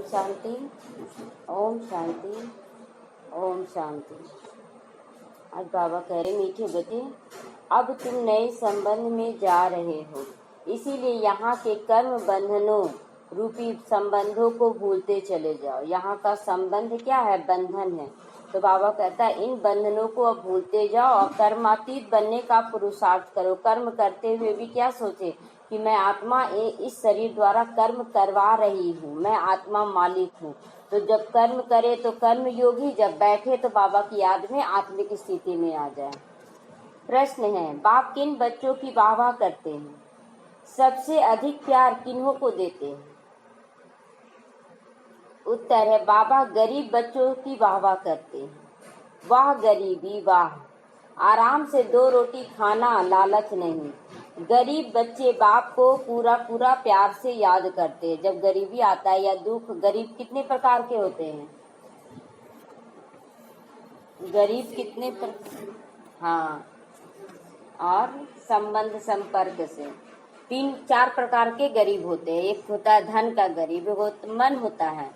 शांति, ओम शांति, ओम शांति। आज बाबा कह रहे मीठे बच्चे, अब तुम नए संबंध में जा रहे हो, इसीलिए यहाँ के कर्म बंधनों रूपी संबंधों को भूलते चले जाओ। यहाँ का संबंध क्या है? बंधन है। तो बाबा कहता है इन बंधनों को अब भूलते जाओ और कर्मातीत बनने का पुरुषार्थ करो। कर्म करते हुए भी क्या सोचे कि मैं आत्मा इस शरीर द्वारा कर्म करवा रही हूँ, मैं आत्मा मालिक हूँ। तो जब कर्म करे तो कर्म योगी, जब बैठे तो बाबा की याद में आत्मिक स्थिति में आ जाए। प्रश्न है, बाप किन बच्चों की वाह करते हैं? सबसे अधिक प्यार किन्हों को देते हैं? उत्तर है, बाबा गरीब बच्चों की वाह करते हैं। वाह गरीबी वाह, आराम से 2 रोटी खाना, लालच नहीं। गरीब बच्चे बाप को पूरा पूरा प्यार से याद करते हैं। जब गरीबी आता है या दुख, गरीब कितने प्रकार के होते हैं? गरीब कितने हाँ, और संबंध संपर्क से 3-4 प्रकार के गरीब होते हैं। एक होता है धन का गरीब, मन होता है,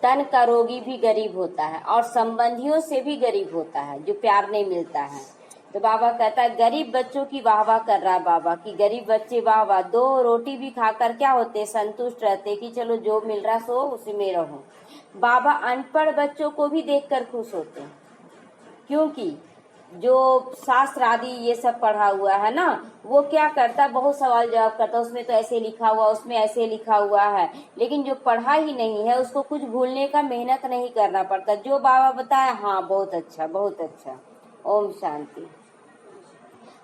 तन का रोगी भी गरीब होता है, और संबंधियों से भी गरीब होता है जो प्यार नहीं मिलता है। तो बाबा कहता है गरीब बच्चों की वाह कर रहा है बाबा की गरीब बच्चे वाह 2 रोटी भी खाकर क्या होते, संतुष्ट रहते कि चलो जो मिल रहा सो उसी में रहो। बाबा अनपढ़ बच्चों को भी देखकर खुश होते हैं, क्योंकि जो शास्त्र आदि ये सब पढ़ा हुआ है ना, वो क्या करता, बहुत सवाल जवाब करता, उसमें तो ऐसे लिखा हुआ, उसमें ऐसे लिखा हुआ है। लेकिन जो पढ़ा ही नहीं है उसको कुछ भूलने का मेहनत नहीं करना पड़ता। जो बाबा बताया, हाँ बहुत अच्छा बहुत अच्छा। ओम शांति।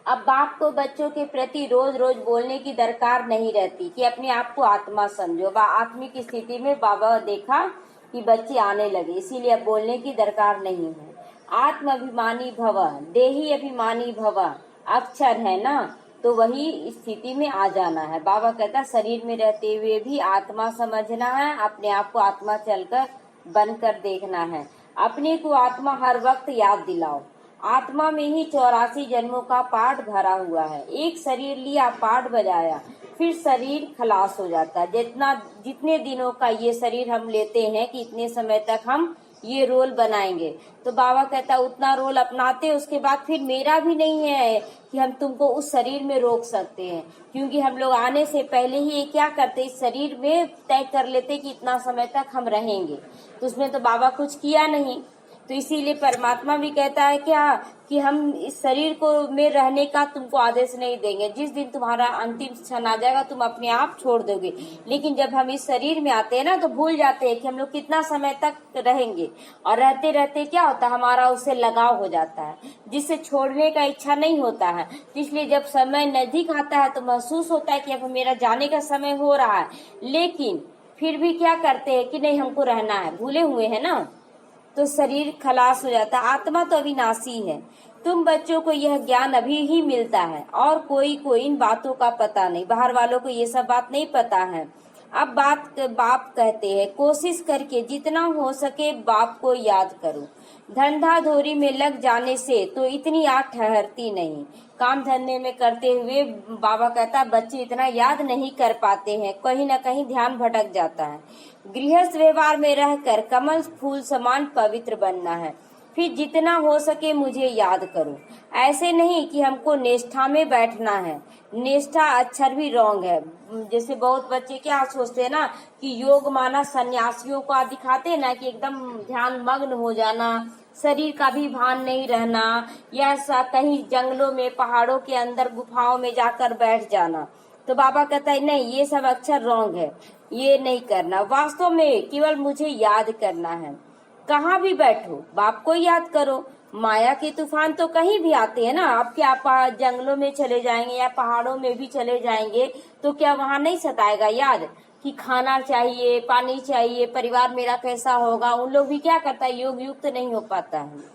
अब बाप को बच्चों के प्रति रोज रोज बोलने की दरकार नहीं रहती कि अपने आप को आत्मा समझो। आत्मिक स्थिति में बाबा देखा कि बच्चे आने लगे, इसीलिए अब बोलने की दरकार नहीं है। आत्म अभिमानी भव, देही अभिमानी भव अक्षर है ना, तो वही स्थिति में आ जाना है। बाबा कहता शरीर में रहते हुए भी आत्मा समझना है, अपने आप को आत्मा चलकर बनकर देखना है। अपने को आत्मा हर वक्त याद दिलाओ। आत्मा में ही 84 जन्मों का पाठ भरा हुआ है। एक शरीर लिया, पाठ बजाया, फिर शरीर खलास हो जाता है। जितने दिनों का ये शरीर हम लेते हैं कि इतने समय तक हम ये रोल बनाएंगे, तो बाबा कहता उतना रोल अपनाते, उसके बाद फिर मेरा भी नहीं है कि हम तुमको उस शरीर में रोक सकते हैं, क्योंकि हम लोग आने से पहले ही क्या करते, इस शरीर में तय कर लेते कि इतना समय तक हम रहेंगे। तो उसमें तो बाबा कुछ किया नहीं। तो इसीलिए परमात्मा भी कहता है क्या कि हम इस शरीर को में रहने का तुमको आदेश नहीं देंगे। जिस दिन तुम्हारा अंतिम क्षण आ जाएगा तुम अपने आप छोड़ दोगे। लेकिन जब हम इस शरीर में आते हैं ना, तो भूल जाते हैं कि हम लोग कितना समय तक रहेंगे, और रहते रहते क्या होता है, हमारा उससे लगाव हो जाता है, जिससे छोड़ने का इच्छा नहीं होता है। इसलिए जब समय नजदीक आता है तो महसूस होता है कि अब मेरा जाने का समय हो रहा है, लेकिन फिर भी क्या करते हैं कि नहीं हमको रहना है, भूले हुए है ना, तो शरीर खलास हो जाता है। आत्मा तो अविनाशी है। तुम बच्चों को यह ज्ञान अभी ही मिलता है, और कोई को इन बातों का पता नहीं। बाहर वालों को ये सब बात नहीं पता है। अब बाप कहते हैं कोशिश करके जितना हो सके बाप को याद करो। धंधा धोरी में लग जाने से तो इतनी आग ठहरती नहीं। काम धंधे में करते हुए बाबा कहता बच्चे इतना याद नहीं कर पाते हैं, कहीं न कहीं ध्यान भटक जाता है। गृहस्थ व्यवहार में रहकर कमल फूल समान पवित्र बनना है। फिर जितना हो सके मुझे याद करो। ऐसे नहीं कि हमको निष्ठा में बैठना है। निष्ठा अक्षर भी रॉन्ग है। जैसे बहुत बच्चे क्या सोचते हैं ना कि योग माना सन्यासियों को दिखाते हैं ना कि एकदम ध्यान मग्न हो जाना, शरीर का भी भान नहीं रहना, या कहीं जंगलों में पहाड़ों के अंदर गुफाओं में जाकर बैठ जाना। तो बाबा कहता है नहीं, ये सब अक्षर रॉन्ग है, ये नहीं करना। वास्तव में केवल मुझे याद करना है। कहाँ भी बैठो बाप को याद करो। माया के तूफान तो कहीं भी आते हैं ना। आप क्या जंगलों में चले जाएंगे या पहाड़ों में भी चले जाएंगे तो क्या वहाँ नहीं सताएगा याद कि खाना चाहिए, पानी चाहिए, परिवार मेरा कैसा होगा। उन लोग भी क्या करता है, योग युक्त नहीं हो पाता है।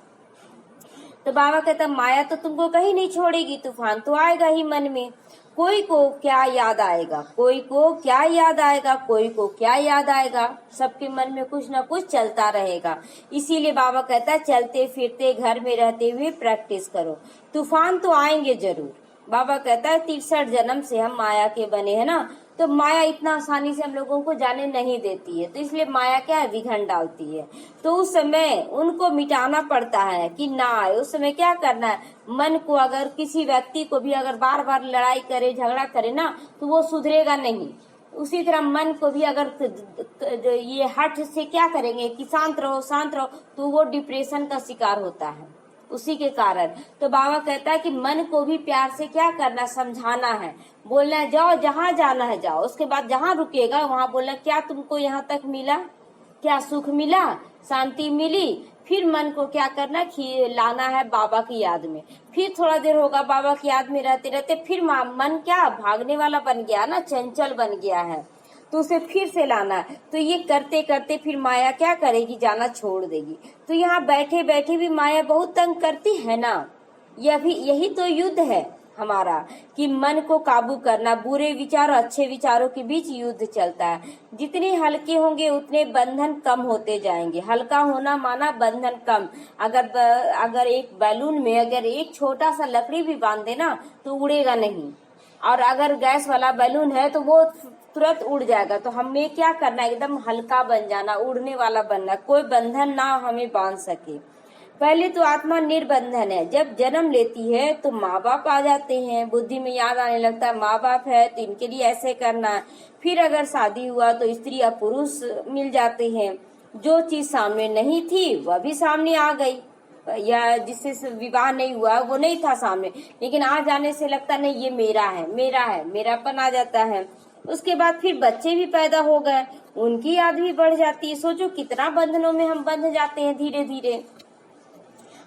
तो बाबा कहता माया तो तुमको कहीं नहीं छोड़ेगी, तूफान तो आएगा ही मन में। कोई को क्या याद आएगा, कोई को क्या याद आएगा, कोई को क्या याद आएगा। सबके मन में कुछ न कुछ चलता रहेगा। इसीलिए बाबा कहता है चलते फिरते घर में रहते हुए प्रैक्टिस करो। तूफान तो आएंगे जरूर। बाबा कहता है 63 जन्म से हम माया के बने हैं ना, तो माया इतना आसानी से हम लोगों को जाने नहीं देती है, तो इसलिए माया क्या है, विघन डालती है। तो उस समय उनको मिटाना पड़ता है कि ना आए। उस समय क्या करना है, मन को, अगर किसी व्यक्ति को भी अगर बार बार लड़ाई करे, झगड़ा करे ना, तो वो सुधरेगा नहीं। उसी तरह मन को भी अगर ये हठ से क्या करेंगे कि शांत रहो शांत रहो, तो वो डिप्रेशन का शिकार होता है उसी के कारण। तो बाबा कहता है कि मन को भी प्यार से क्या करना, समझाना है, बोलना है जाओ जहाँ जाना है जाओ, उसके बाद जहाँ रुकेगा वहाँ बोलना क्या तुमको यहाँ तक मिला, क्या सुख मिला, शांति मिली। फिर मन को क्या करना, लाना है बाबा की याद में। फिर थोड़ा देर होगा बाबा की याद में रहते रहते फिर मन क्या भागने वाला बन गया ना, चंचल बन गया है, तो उसे फिर से लाना है। तो ये करते करते फिर माया क्या करेगी, जाना छोड़ देगी। तो यहाँ बैठे बैठे भी माया बहुत तंग करती है ना। यही तो युद्ध है हमारा कि मन को काबू करना। बुरे विचार और अच्छे विचारों के बीच युद्ध चलता है। जितने हल्के होंगे उतने बंधन कम होते जाएंगे। हल्का होना माना बंधन कम। अगर एक बैलून में अगर एक छोटा सा लकड़ी भी बांध देना तो उड़ेगा नहीं, और अगर गैस वाला बैलून है तो वो तुरंत उड़ जाएगा। तो हमें क्या करना है, एकदम हल्का बन जाना, उड़ने वाला बनना, कोई बंधन ना हमें बांध सके। पहले तो आत्मा निर्बंधन है। जब जन्म लेती है तो माँ बाप आ जाते हैं, बुद्धि में याद आने लगता है माँ बाप है तो इनके लिए ऐसे करना है। फिर अगर शादी हुआ तो स्त्री या पुरुष मिल जाते हैं। जो चीज सामने नहीं थी वह भी सामने आ गई, या जिससे विवाह नहीं हुआ वो नहीं था सामने, लेकिन आ जाने से लगता नहीं ये मेरा है, मेरापन आ जाता है। उसके बाद फिर बच्चे भी पैदा हो गए, उनकी याद भी बढ़ जाती है। सोचो कितना बंधनों में हम बंध जाते हैं धीरे धीरे।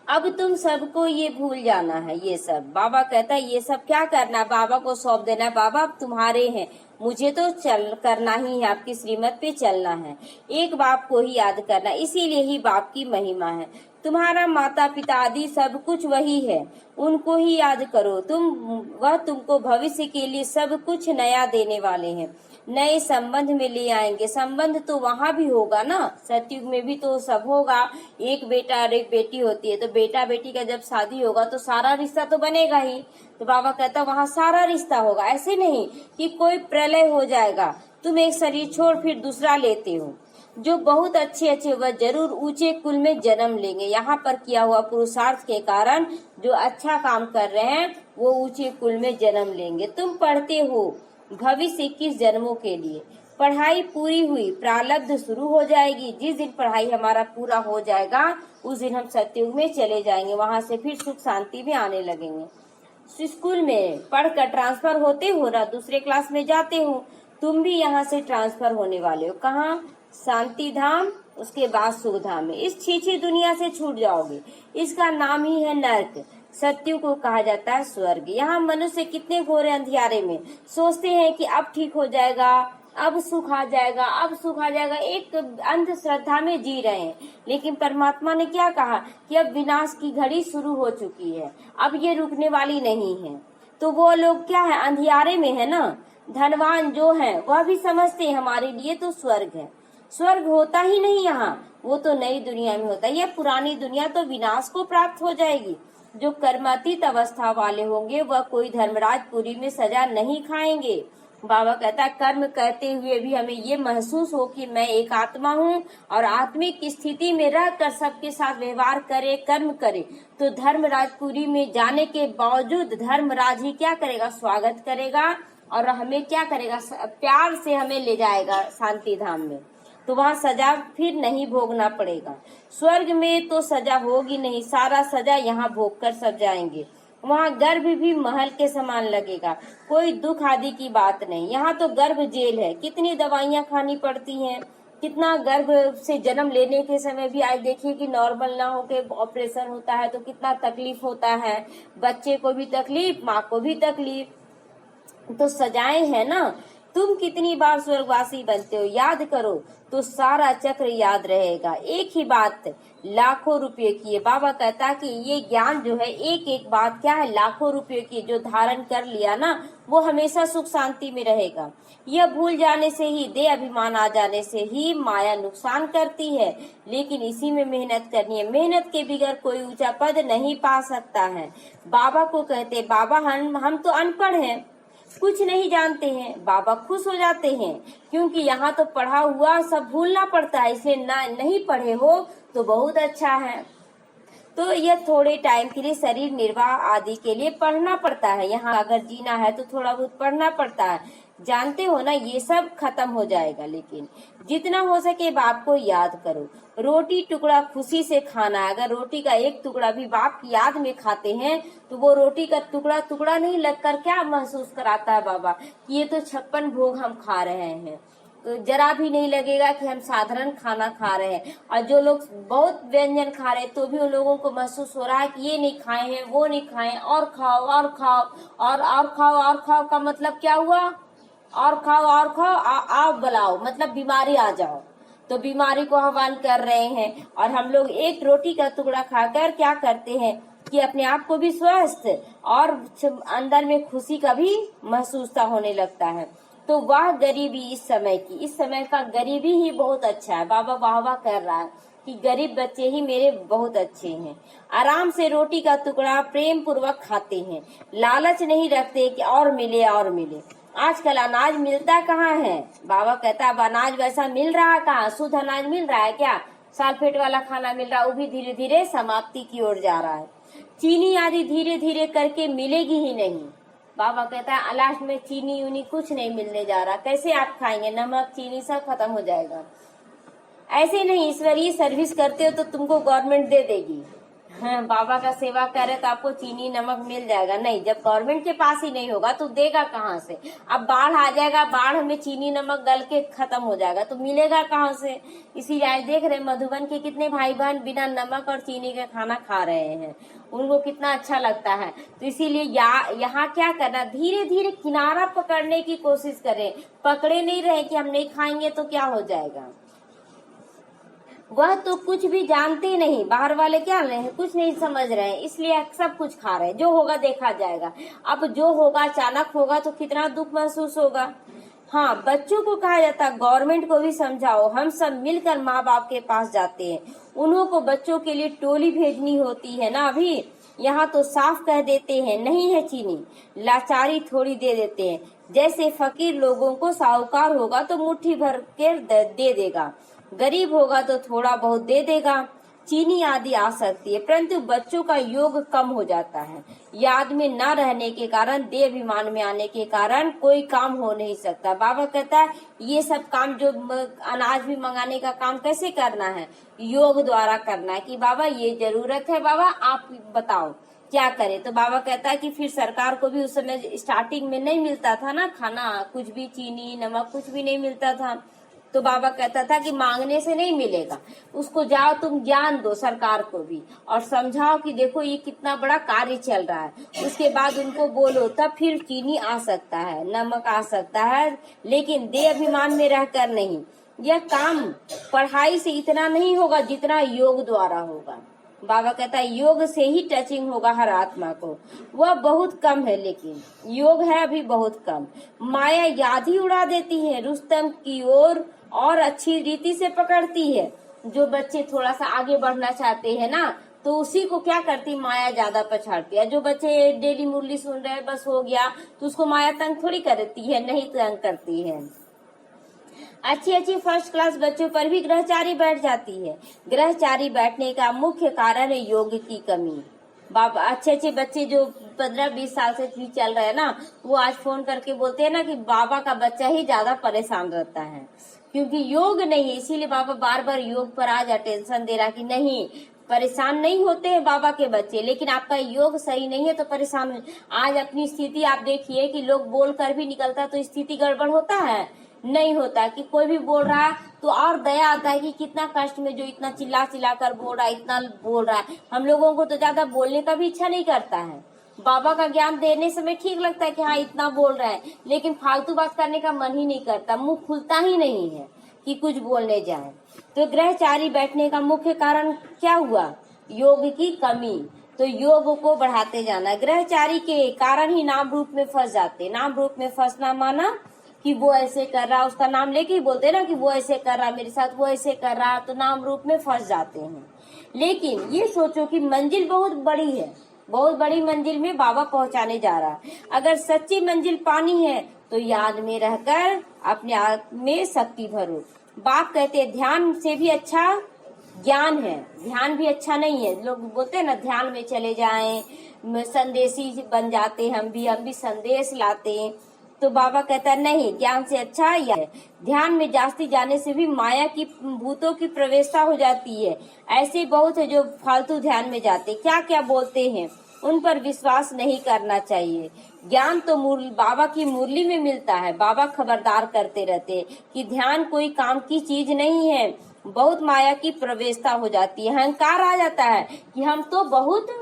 अब तुम सबको ये भूल जाना है। ये सब बाबा कहता है, ये सब क्या करना है, बाबा को सौंप देना है। बाबा अब तुम्हारे हैं, मुझे तो चल करना ही है, आपकी श्रीमत पे चलना है। एक बाप को ही याद करना, इसीलिए ही बाप की महिमा है। तुम्हारा माता पिता आदि सब कुछ वही है, उनको ही याद करो। वह तुमको भविष्य के लिए सब कुछ नया देने वाले हैं, नए संबंध में ले आएंगे। संबंध तो वहाँ भी होगा ना, सतयुग में भी तो सब होगा। एक बेटा और एक बेटी होती है, तो बेटा बेटी का जब शादी होगा तो सारा रिश्ता तो बनेगा ही। तो बाबा कहता वहाँ सारा रिश्ता होगा। ऐसे नहीं कि कोई प्रलय हो जाएगा, तुम एक शरीर छोड़ फिर दूसरा लेते हो। जो बहुत अच्छे वह जरूर ऊंचे कुल में जन्म लेंगे। यहाँ पर किया हुआ पुरुषार्थ के कारण जो अच्छा काम कर रहे हैं वो ऊंचे कुल में जन्म लेंगे। तुम पढ़ते हो भविष्य 21 जन्मों के लिए। पढ़ाई पूरी हुई, प्रारब्ध शुरू हो जाएगी। जिस दिन पढ़ाई हमारा पूरा हो जाएगा उस दिन हम सतयुग में चले जाएंगे, वहाँ से फिर सुख शांति भी आने लगेंगे। स्कूल में पढ़कर ट्रांसफर होते हो ना, दूसरे क्लास में जाते हो, तुम भी यहाँ से ट्रांसफर होने वाले हो। कहाँ, शांति धाम, उसके बाद सुख धाम में। इस छीछी दुनिया से छूट जाओगे। इसका नाम ही है नर्क। सत्यु को कहा जाता है स्वर्ग। यहाँ मनुष्य कितने घोरे अंधियारे में सोचते हैं कि अब ठीक हो जाएगा, अब सुख आ जाएगा, अब सुख आ जाएगा, एक अंधश्रद्धा में जी रहे हैं। लेकिन परमात्मा ने क्या कहा कि अब विनाश की घड़ी शुरू हो चुकी है, अब ये रुकने वाली नहीं है। तो वो लोग क्या है, अंधियारे में है ना। धनवान जो है वह भी समझते हैं हमारे लिए तो स्वर्ग है। स्वर्ग होता ही नहीं यहाँ, वो तो नई दुनिया में होता है। यह पुरानी दुनिया तो विनाश को प्राप्त हो जाएगी। जो कर्मातीत अवस्था वाले होंगे वह कोई धर्मराजपुरी में सजा नहीं खाएंगे। बाबा कहता है कर्म करते हुए भी हमें ये महसूस हो कि मैं एक आत्मा हूँ और आत्मिक स्थिति में रहकर सबके साथ व्यवहार करे, कर्म करे, तो धर्मराजपुरी में जाने के बावजूद धर्मराज ही क्या करेगा, स्वागत करेगा और हमें क्या करेगा, प्यार से हमें ले जाएगा शांति धाम में। तो वहाँ सजा फिर नहीं भोगना पड़ेगा। स्वर्ग में तो सजा होगी नहीं, सारा सजा यहाँ भोग कर सब जाएंगे। वहाँ गर्भ भी महल के समान लगेगा, कोई दुख आदि की बात नहीं। यहाँ तो गर्भ जेल है, कितनी दवाइयाँ खानी पड़ती हैं, कितना गर्भ से जन्म लेने के समय भी आज देखिए कि नॉर्मल ना होके ऑपरेशन होता है तो कितना तकलीफ होता है, बच्चे को भी तकलीफ, माँ को भी तकलीफ। तो सजाएं है ना। तुम कितनी बार स्वर्गवासी बनते हो, याद करो तो सारा चक्र याद रहेगा। एक ही बात लाखों रुपए की है। बाबा कहता है कि ये ज्ञान जो है एक एक बात क्या है, लाखों रुपए की, जो धारण कर लिया ना वो हमेशा सुख शांति में रहेगा। यह भूल जाने से ही, दे अभिमान आ जाने से ही माया नुकसान करती है। लेकिन इसी में मेहनत करनी है। मेहनत के बगैर कोई ऊंचा पद नहीं पा सकता है। बाबा को कहते बाबा हम तो अनपढ़ हैं, कुछ नहीं जानते हैं। बाबा खुश हो जाते हैं, क्योंकि यहाँ तो पढ़ा हुआ सब भूलना पड़ता है, इसलिए ना नहीं पढ़े हो तो बहुत अच्छा है। तो यह थोड़े टाइम के लिए शरीर निर्वाह आदि के लिए पढ़ना पड़ता है। यहाँ अगर जीना है तो थोड़ा बहुत पढ़ना पड़ता है। जानते हो ना, ये सब खत्म हो जाएगा, लेकिन जितना हो सके बाप को याद करो। रोटी टुकड़ा खुशी से खाना है। अगर रोटी का एक टुकड़ा भी बाप की याद में खाते हैं तो वो रोटी का टुकड़ा टुकड़ा नहीं लगकर क्या महसूस कराता है बाबा कि ये तो 56 भोग हम खा रहे हैं। तो जरा भी नहीं लगेगा कि हम साधारण खाना खा रहे हैं। और जो लोग बहुत व्यंजन खा रहे हैं तो भी उन लोगों को महसूस हो रहा है कि ये नहीं खाए हैं, वो नहीं खाए, और खाओ और खाओ और खाओ और खाओ का मतलब क्या हुआ? और खाओ और खाओ, आओ बुलाओ, मतलब बीमारी आ जाओ। तो बीमारी को आह्वान कर रहे हैं। और हम लोग एक रोटी का टुकड़ा खाकर क्या करते हैं कि अपने आप को भी स्वस्थ और अंदर में खुशी का भी महसूस होने लगता है। तो वह गरीबी इस समय का गरीबी ही बहुत अच्छा है। बाबा वाह वाह कर रहा है कि गरीब बच्चे ही मेरे बहुत अच्छे हैं। आराम से रोटी का टुकड़ा प्रेम पूर्वक खाते हैं, लालच नहीं रखते कि और मिले और मिले। आजकल अनाज मिलता कहाँ है? बाबा कहता है अब अनाज वैसा मिल रहा कहाँ? शुद्ध अनाज मिल रहा है क्या? सल्फेट वाला खाना मिल रहा है, वो भी धीरे धीरे समाप्ति की ओर जा रहा है। चीनी आदि धीरे धीरे करके मिलेगी ही नहीं। बाबा कहता है लास्ट में चीनी यूनी कुछ नहीं मिलने जा रहा। कैसे आप खाएंगे? नमक चीनी सब खत्म हो जाएगा। ऐसे नहीं, ईश्वरीय सर्विस करते हो तो तुमको गवर्नमेंट दे देगी। हाँ, बाबा का सेवा करे तो आपको चीनी नमक मिल जाएगा। नहीं, जब गवर्नमेंट के पास ही नहीं होगा तो देगा कहाँ से? अब बाढ़ आ जाएगा, बाढ़ में चीनी नमक गल के खत्म हो जाएगा तो मिलेगा कहाँ से? इसीलिए आज देख रहे मधुबन के कितने भाई बहन बिना नमक और चीनी का खाना खा रहे हैं, उनको कितना अच्छा लगता है। तो इसीलिए यहाँ क्या करना, धीरे धीरे किनारा पकड़ने की कोशिश करें। पकड़े नहीं रहे कि हम नहीं खाएंगे तो क्या हो जाएगा। वह तो कुछ भी जानते नहीं, बाहर वाले क्या रहे हैं, कुछ नहीं समझ रहे हैं, इसलिए सब कुछ खा रहे हैं। जो होगा देखा जाएगा। अब जो होगा अचानक होगा तो कितना दुख महसूस होगा। हाँ, बच्चों को कहा जाता है गवर्नमेंट को भी समझाओ। हम सब मिलकर माँ बाप के पास जाते हैं, उन्हों को बच्चों के लिए टोली भेजनी होती है ना। अभी यहाँ तो साफ कह देते हैं नहीं है चीनी, लाचारी थोड़ी दे देते हैं। जैसे फकीर लोगों को साहूकार होगा तो मुट्ठी भर के दे देगा, गरीब होगा तो थोड़ा बहुत दे देगा। चीनी आदि आ सकती है, परंतु बच्चों का योग कम हो जाता है। याद में न रहने के कारण, देह अभिमान में आने के कारण कोई काम हो नहीं सकता। बाबा कहता है ये सब काम जो अनाज भी मंगाने का काम कैसे करना है? योग द्वारा करना है। कि बाबा ये जरूरत है, बाबा आप बताओ क्या करे? तो बाबा कहता है कि फिर सरकार को भी उस समय स्टार्टिंग में नहीं मिलता था ना खाना, कुछ भी चीनी नमक कुछ भी नहीं मिलता था। तो बाबा कहता था कि मांगने से नहीं मिलेगा, उसको जाओ तुम ज्ञान दो सरकार को भी और समझाओ कि देखो ये कितना बड़ा कार्य चल रहा है। उसके बाद उनको बोलो, तब फिर चीनी आ सकता है, नमक आ सकता है, लेकिन देह अभिमान में रहकर नहीं। यह काम पढ़ाई से इतना नहीं होगा जितना योग द्वारा होगा। बाबा कहता है योग से ही टचिंग होगा हर आत्मा को। वह बहुत कम है, लेकिन योग है अभी बहुत कम। माया याद ही उड़ा देती है, रुस्तम की ओर और अच्छी रीति से पकड़ती है। जो बच्चे थोड़ा सा आगे बढ़ना चाहते हैं ना, तो उसी को क्या करती, माया ज्यादा पछाड़ती है। जो बच्चे डेली मुरली सुन रहे हैं बस हो गया, तो उसको माया तंग थोड़ी करती है, नहीं तंग करती है। अच्छी फर्स्ट क्लास बच्चों पर भी ग्रहचारी बैठ जाती है। ग्रहचारी बैठने का मुख्य कारण है योग की कमी। बाबा अच्छे बच्चे जो 15-20 साल से भी चल रहे हैं ना, वो आज फोन करके बोलते हैं ना कि बाबा का बच्चा ही ज्यादा परेशान रहता है, क्योंकि योग नहीं है। इसीलिए बाबा बार बार योग पर आज अटेंशन दे रहा कि नहीं, परेशान नहीं होते हैं बाबा के बच्चे, लेकिन आपका योग सही नहीं है तो परेशान हो। आज अपनी स्थिति आप देखिए कि लोग बोल कर भी निकलता तो स्थिति गड़बड़ होता है, नहीं होता। कि कोई भी बोल रहा है तो और दया आता है कि कितना कष्ट में जो इतना चिल्ला चिल्ला कर बोल रहा है, इतना बोल रहा है। हम लोगों को तो ज्यादा बोलने का भी इच्छा नहीं करता है। बाबा का ज्ञान देने समय ठीक लगता है कि हाँ इतना बोल रहा है, लेकिन फालतू बात करने का मन ही नहीं करता, मुंह खुलता ही नहीं है कि कुछ बोलने जाए। तो ग्रहचारी बैठने का मुख्य कारण क्या हुआ? योग की कमी। तो योग को बढ़ाते जाना। ग्रहचारी के कारण ही नाम रूप में फंस जाते। नाम रूप में फंसना माना कि वो ऐसे कर रहा, उसका नाम लेके ही बोलते ना कि वो ऐसे कर रहा मेरे साथ, वो ऐसे कर रहा, तो नाम रूप में फंस जाते हैं। लेकिन ये सोचो कि मंजिल बहुत बड़ी है, बहुत बड़ी मंजिल में बाबा पहुंचाने जा रहा है। अगर सच्ची मंजिल पानी है तो याद में रहकर अपने आप में शक्ति भरो। बाप कहते हैं ध्यान से भी अच्छा ज्ञान है, ध्यान भी अच्छा नहीं है। लोग बोलते हैं ना ध्यान में चले जाएं, संदेशी बन जाते, हम भी संदेश लाते हैं। तो बाबा कहता है नहीं, ज्ञान से अच्छा यह है। ध्यान में जास्ती जाने से भी माया की भूतों की प्रवेशता हो जाती है। ऐसे बहुत है जो फालतू ध्यान में जाते, क्या क्या बोलते हैं, उन पर विश्वास नहीं करना चाहिए। ज्ञान तो बाबा की मुरली में मिलता है। बाबा खबरदार करते रहते कि ध्यान कोई काम की चीज नहीं है। बहुत माया की प्रवेशता हो जाती है, अहंकार आ जाता है कि हम तो बहुत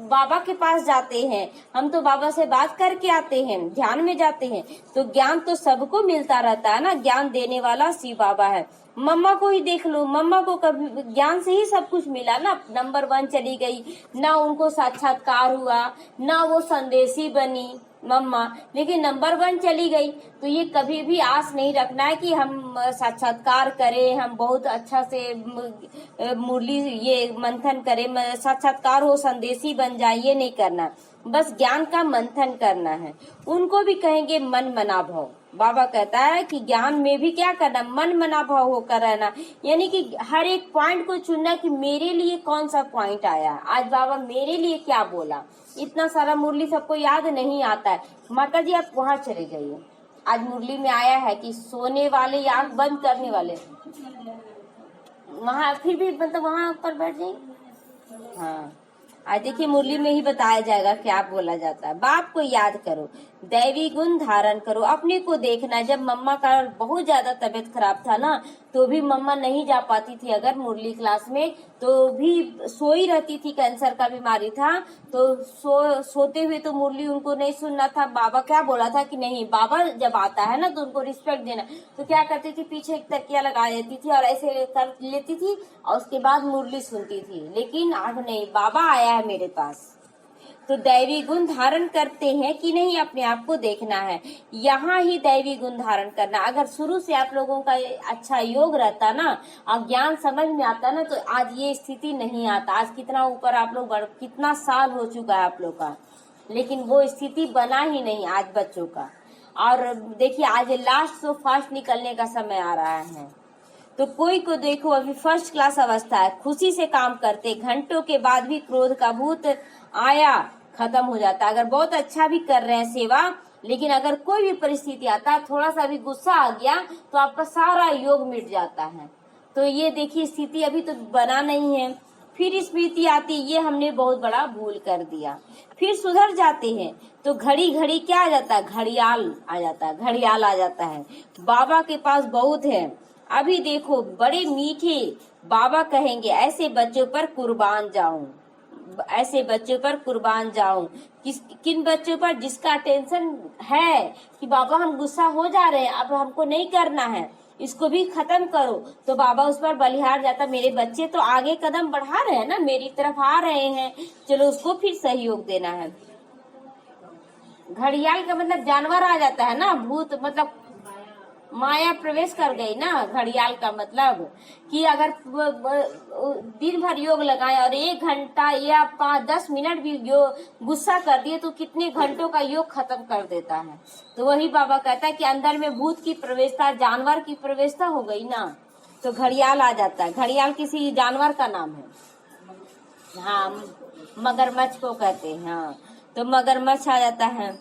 बाबा के पास जाते हैं, हम तो बाबा से बात करके आते हैं, ध्यान में जाते हैं। तो ज्ञान तो सबको मिलता रहता है ना, ज्ञान देने वाला शिव बाबा है। मम्मा को ही देख लो, मम्मा को कभी ज्ञान से ही सब कुछ मिला ना। नंबर 1 चली गई ना, उनको साक्षात्कार हुआ ना, वो संदेशी बनी मम्मा, लेकिन नंबर 1 चली गई। तो ये कभी भी आस नहीं रखना है कि हम साक्षात्कार करें, हम बहुत अच्छा से मुरली ये मंथन करें, साक्षात्कार हो, संदेशी बन जाए, ये नहीं करना। बस ज्ञान का मंथन करना है। उनको भी कहेंगे मन मना भाव। बाबा कहता है कि ज्ञान में भी क्या करना, मन मना भाव होकर रहना, यानी कि हर एक पॉइंट को चुनना कि मेरे लिए कौन सा पॉइंट आया, आज बाबा मेरे लिए क्या बोला। इतना सारा मुरली सबको याद नहीं आता है। माता जी आप वहाँ चले जाइए, आज मुरली में आया है कि सोने वाले या आंख बंद करने वाले, वहाँ फिर भी मतलब वहाँ पर बैठ जाइए। हाँ, आज देखिए मुरली में ही बताया जाएगा क्या बोला जाता है। बाप को याद करो, दैवी गुण धारण करो, अपने को देखना। जब मम्मा का बहुत ज्यादा तबीयत खराब था ना, तो भी मम्मा नहीं जा पाती थी अगर मुरली क्लास में, तो भी सोई रहती थी। कैंसर का बीमारी था तो सोते हुए तो मुरली उनको नहीं सुनना था। बाबा क्या बोला था कि नहीं, बाबा जब आता है ना तो उनको रिस्पेक्ट देना। तो क्या करती थी, पीछे एक तकिया लगा देती थी और ऐसे कर लेती थी और उसके बाद मुरली सुनती थी। लेकिन आज नहीं, बाबा आया है मेरे पास। तो दैवी गुण धारण करते हैं कि नहीं, अपने आप को देखना है। यहाँ ही दैवी गुण धारण करना। अगर शुरू से आप लोगों का अच्छा योग रहता ना और ज्ञान समझ में आता ना, तो आज ये स्थिति नहीं आता। आज कितना ऊपर आप लोग कितना साल हो चुका है आप लोग का, लेकिन वो स्थिति बना ही नहीं आज बच्चों का। और देखिए आज लास्ट तो फास्ट निकलने का समय आ रहा है। तो कोई को देखो अभी फर्स्ट क्लास अवस्था है, खुशी से काम करते, घंटों के बाद भी क्रोध का भूत आया खत्म हो जाता। अगर बहुत अच्छा भी कर रहे हैं सेवा, लेकिन अगर कोई भी परिस्थिति आता है, थोड़ा सा भी गुस्सा आ गया तो आपका सारा योग मिट जाता है। तो ये देखिए स्थिति अभी तो बना नहीं है। फिर स्मृति आती, ये हमने बहुत बड़ा भूल कर दिया। फिर सुधर जाते हैं तो घड़ी घड़ी क्या आ जाता है, घड़ियाल आ जाता है, घड़ियाल आ जाता है। बाबा के पास बहुत है। अभी देखो बड़े मीठे बाबा कहेंगे ऐसे बच्चों पर कुर्बान जाऊं, ऐसे बच्चों पर कुर्बान जाऊं। किन बच्चों पर, जिसका टेंशन है कि बाबा हम गुस्सा हो जा रहे हैं, अब हमको नहीं करना है, इसको भी खत्म करो, तो बाबा उस पर बलिहार जाता। मेरे बच्चे तो आगे कदम बढ़ा रहे हैं ना, मेरी तरफ आ रहे हैं, चलो उसको फिर सहयोग देना है। घड़ियाल का मतलब जानवर आ जाता है ना, भूत मतलब माया प्रवेश कर गई ना। घड़ियाल का मतलब कि अगर दिन भर योग लगाए और 1 घंटा या 5-10 मिनट भी गुस्सा कर दिए तो कितने घंटों का योग खत्म कर देता है। तो वही बाबा कहता है कि अंदर में भूत की प्रवेशता, जानवर की प्रवेशता हो गई ना, तो घड़ियाल आ जाता है। घड़ियाल किसी जानवर का नाम है। हाँ, मगरमच्छ को कहते हैं। हाँ, तो मगरमच्छ आ जाता है।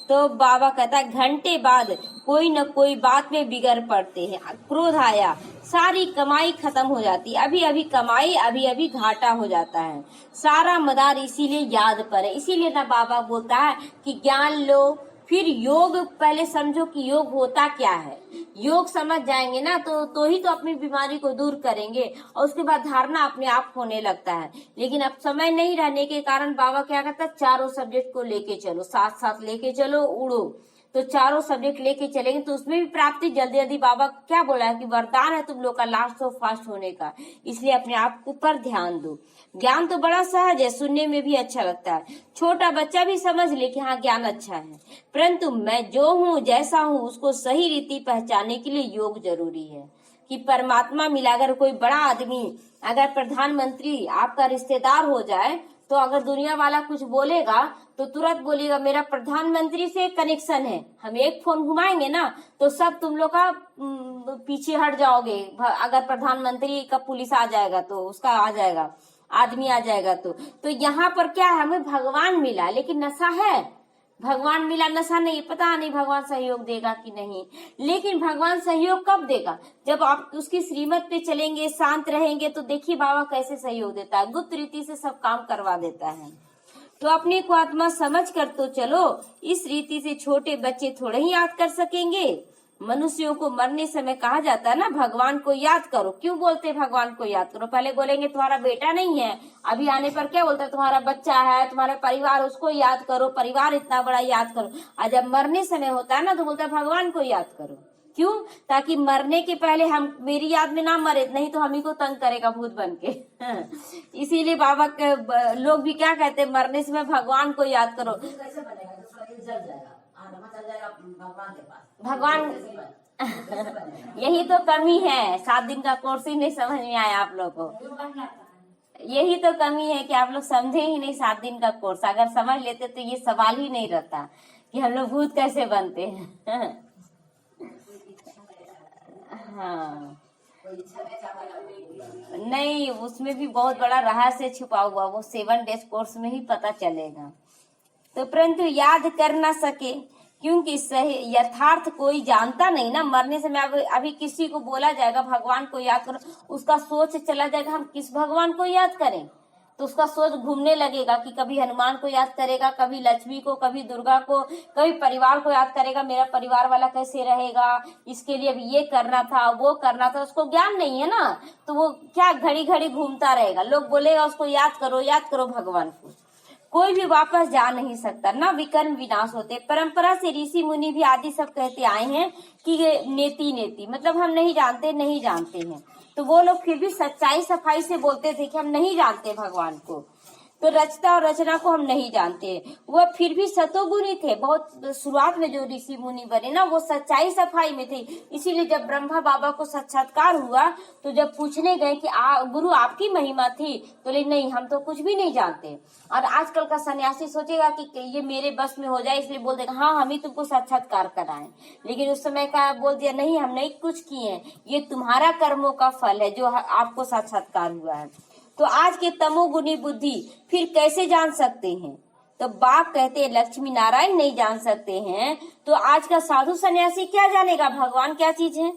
तो बाबा कहता है घंटे बाद कोई न कोई बात में बिगड़ पड़ते हैं, क्रोध आया, सारी कमाई खत्म हो जाती है। अभी अभी कमाई, अभी अभी घाटा हो जाता है, सारा मदार इसीलिए याद पर है। इसीलिए ना बाबा बोलता है कि ज्ञान लो, फिर योग पहले समझो कि योग होता क्या है। योग समझ जाएंगे ना तो ही तो अपनी बीमारी को दूर करेंगे, और उसके बाद धारणा अपने आप होने लगता है। लेकिन अब समय नहीं रहने के कारण बाबा क्या कहता है, चारों सब्जेक्ट को लेके चलो, साथ साथ लेके चलो, उड़ो। तो चारों सब्जेक्ट लेके चलेंगे तो उसमें भी प्राप्ति जल्दी जल्दी। बाबा क्या बोला है कि वरदान है तुम लोग का लास्ट ऑफ फास्ट होने का, इसलिए अपने आप पर ध्यान दो। ज्ञान तो बड़ा सहज है, सुनने में भी अच्छा लगता है, छोटा बच्चा भी समझ ले कि हाँ ज्ञान अच्छा है, परंतु मैं जो हूँ जैसा हूँ उसको सही रीति पहचानने के लिए योग जरूरी है। कि परमात्मा मिला, अगर कोई बड़ा आदमी, अगर प्रधानमंत्री आपका रिश्तेदार हो जाए तो अगर दुनिया वाला कुछ बोलेगा तो तुरंत बोलेगा मेरा प्रधानमंत्री से कनेक्शन है, हम एक फोन घुमाएंगे ना तो सब तुम लोग का पीछे हट जाओगे। अगर प्रधानमंत्री का पुलिस आ जाएगा तो उसका आ जाएगा, आदमी आ जाएगा तो यहाँ पर क्या है, हमें भगवान मिला लेकिन नशा है, भगवान मिला नशा नहीं। पता नहीं भगवान सहयोग देगा कि नहीं, लेकिन भगवान सहयोग कब देगा, जब आप उसकी श्रीमत पे चलेंगे, शांत रहेंगे, तो देखिए बाबा कैसे सहयोग देता है, गुप्त रीति से सब काम करवा देता है। तो अपने को आत्मा समझ कर तो चलो, इस रीति से छोटे बच्चे थोड़े ही याद कर सकेंगे। मनुष्यों को मरने समय कहा जाता है ना भगवान को याद करो। क्यों बोलते भगवान को याद करो? पहले बोलेंगे तुम्हारा बेटा नहीं है, अभी आने पर क्या बोलता है तुम्हारा बच्चा है, तुम्हारा परिवार, उसको याद करो, परिवार इतना बड़ा याद करो। और जब मरने समय होता है ना तो बोलता है भगवान को याद करो। क्यों? ताकि मरने के पहले हम मेरी याद में ना मरे, नहीं तो हम ही को तंग करेगा भूत बन के। इसीलिए बाबा के लोग भी क्या कहते हैं, मरने समय भगवान को याद करो। कैसे बनेगा? तो शरीर जल जाएगा, आत्मा चल जाएगा भगवान के पास। भगवान यही तो कमी है, 7 दिन का कोर्स ही नहीं समझ में आया आप लोग को। यही तो कमी है कि आप लोग समझे ही नहीं 7 दिन का कोर्स। अगर समझ लेते तो ये सवाल ही नहीं रहता कि हम लोग भूत कैसे बनते हैं। हाँ नहीं, उसमें भी बहुत बड़ा रहस्य छुपा हुआ, वो 7 डेज कोर्स में ही पता चलेगा। तो परंतु याद कर ना सके क्योंकि सही यथार्थ कोई जानता नहीं ना। मरने से मैं अभी किसी को बोला जाएगा भगवान को याद करो, उसका सोच चला जाएगा हम किस भगवान को याद करें, तो उसका सोच घूमने लगेगा कि कभी हनुमान को याद करेगा, कभी लक्ष्मी को, कभी दुर्गा को, कभी परिवार को याद करेगा, मेरा परिवार वाला कैसे रहेगा, इसके लिए अभी ये करना था, वो करना था। उसको ज्ञान नहीं है ना, तो वो क्या घड़ी घड़ी घूमता रहेगा। लोग बोलेगा उसको याद करो भगवान को। कोई भी वापस जा नहीं सकता, ना विकर्म विनाश होते। परंपरा से ऋषि मुनि भी आदि सब कहते आए हैं कि ये नेति मतलब हम नहीं जानते हैं। तो वो लोग फिर भी सच्चाई सफाई से बोलते थे कि हम नहीं जानते भगवान को, तो रचता और रचना को हम नहीं जानते। वह फिर भी सतोगुणी थे। बहुत शुरुआत में जो ऋषि मुनि बने ना वो सच्चाई सफाई में थे। इसीलिए जब ब्रह्मा बाबा को साक्षात्कार हुआ तो जब पूछने गए कि गुरु आपकी महिमा थी, तो बोले नहीं हम तो कुछ भी नहीं जानते। और आजकल का सन्यासी सोचेगा कि ये मेरे बस में हो जाए, इसलिए बोल देगा हाँ हम ही तुमको साक्षात्कार कराएं। लेकिन उस समय का बोल दिया नहीं हम नहीं कुछ किए हैं, ये तुम्हारा कर्मों का फल है जो आपको साक्षात्कार हुआ है। तो आज के तमोगुनी बुद्धि फिर कैसे जान सकते हैं? तो बाप कहते हैं लक्ष्मी नारायण नहीं जान सकते हैं, तो आज का साधु सन्यासी क्या जानेगा भगवान क्या चीज है?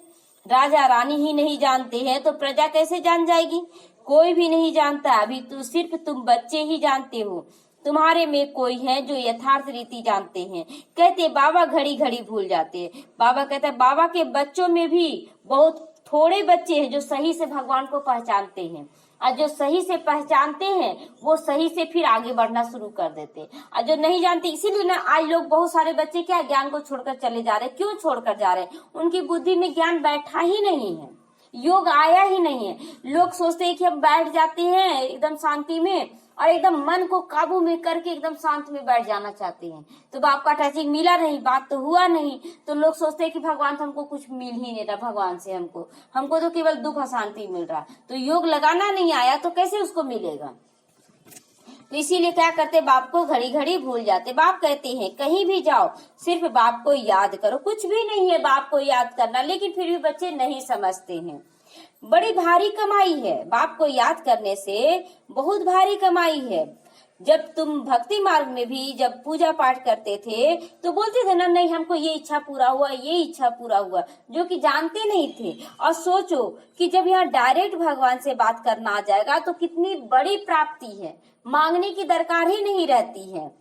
राजा रानी ही नहीं जानते हैं तो प्रजा कैसे जान जाएगी? कोई भी नहीं जानता। अभी तो सिर्फ तुम बच्चे ही जानते हो, तुम्हारे में कोई है जो यथार्थ रीति जानते हैं। कहते बाबा घड़ी घड़ी भूल जाते हैं। बाबा कहते हैं बाबा के बच्चों में भी बहुत थोड़े बच्चे हैं जो सही से भगवान को पहचानते हैं, और जो सही से पहचानते हैं वो सही से फिर आगे बढ़ना शुरू कर देते हैं। और जो नहीं जानते, इसीलिए ना आज लोग बहुत सारे बच्चे क्या ज्ञान को छोड़कर चले जा रहे हैं। क्यों छोड़कर जा रहे हैं? उनकी बुद्धि में ज्ञान बैठा ही नहीं है, योग आया ही नहीं है। लोग सोचते हैं कि हम बैठ जाते हैं एकदम शांति में और एकदम मन को काबू में करके एकदम शांत में बैठ जाना चाहते हैं। तो बाप का टचिंग मिला नहीं, बात तो हुआ नहीं, तो लोग सोचते हैं कि भगवान तो हमको कुछ मिल ही नहीं रहा, भगवान से हमको तो केवल दुख और शांति मिल रहा। तो योग लगाना नहीं आया तो कैसे उसको मिलेगा? तो इसीलिए क्या करते, बाप को घड़ी घड़ी भूल जाते। बाप कहते हैं कहीं भी जाओ सिर्फ बाप को याद करो। कुछ भी नहीं है बाप को याद करना, लेकिन फिर भी बच्चे नहीं समझते हैं। बड़ी भारी कमाई है बाप को याद करने से, बहुत भारी कमाई है। जब तुम भक्ति मार्ग में भी जब पूजा पाठ करते थे तो बोलते थे ना नहीं हमको ये इच्छा पूरा हुआ, ये इच्छा पूरा हुआ, जो कि जानते नहीं थे। और सोचो कि जब यहाँ डायरेक्ट भगवान से बात करना आ जाएगा तो कितनी बड़ी प्राप्ति है, मांगने की दरकार ही नहीं रहती है।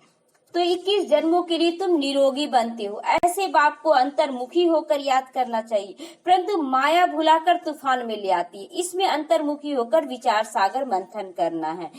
तो 21 जन्मों के लिए तुम निरोगी बनते हो। ऐसे बाप को अंतर्मुखी होकर याद करना चाहिए, परंतु माया भुलाकर तूफान में ले आती है। इसमें अंतर्मुखी होकर विचार सागर मंथन करना है।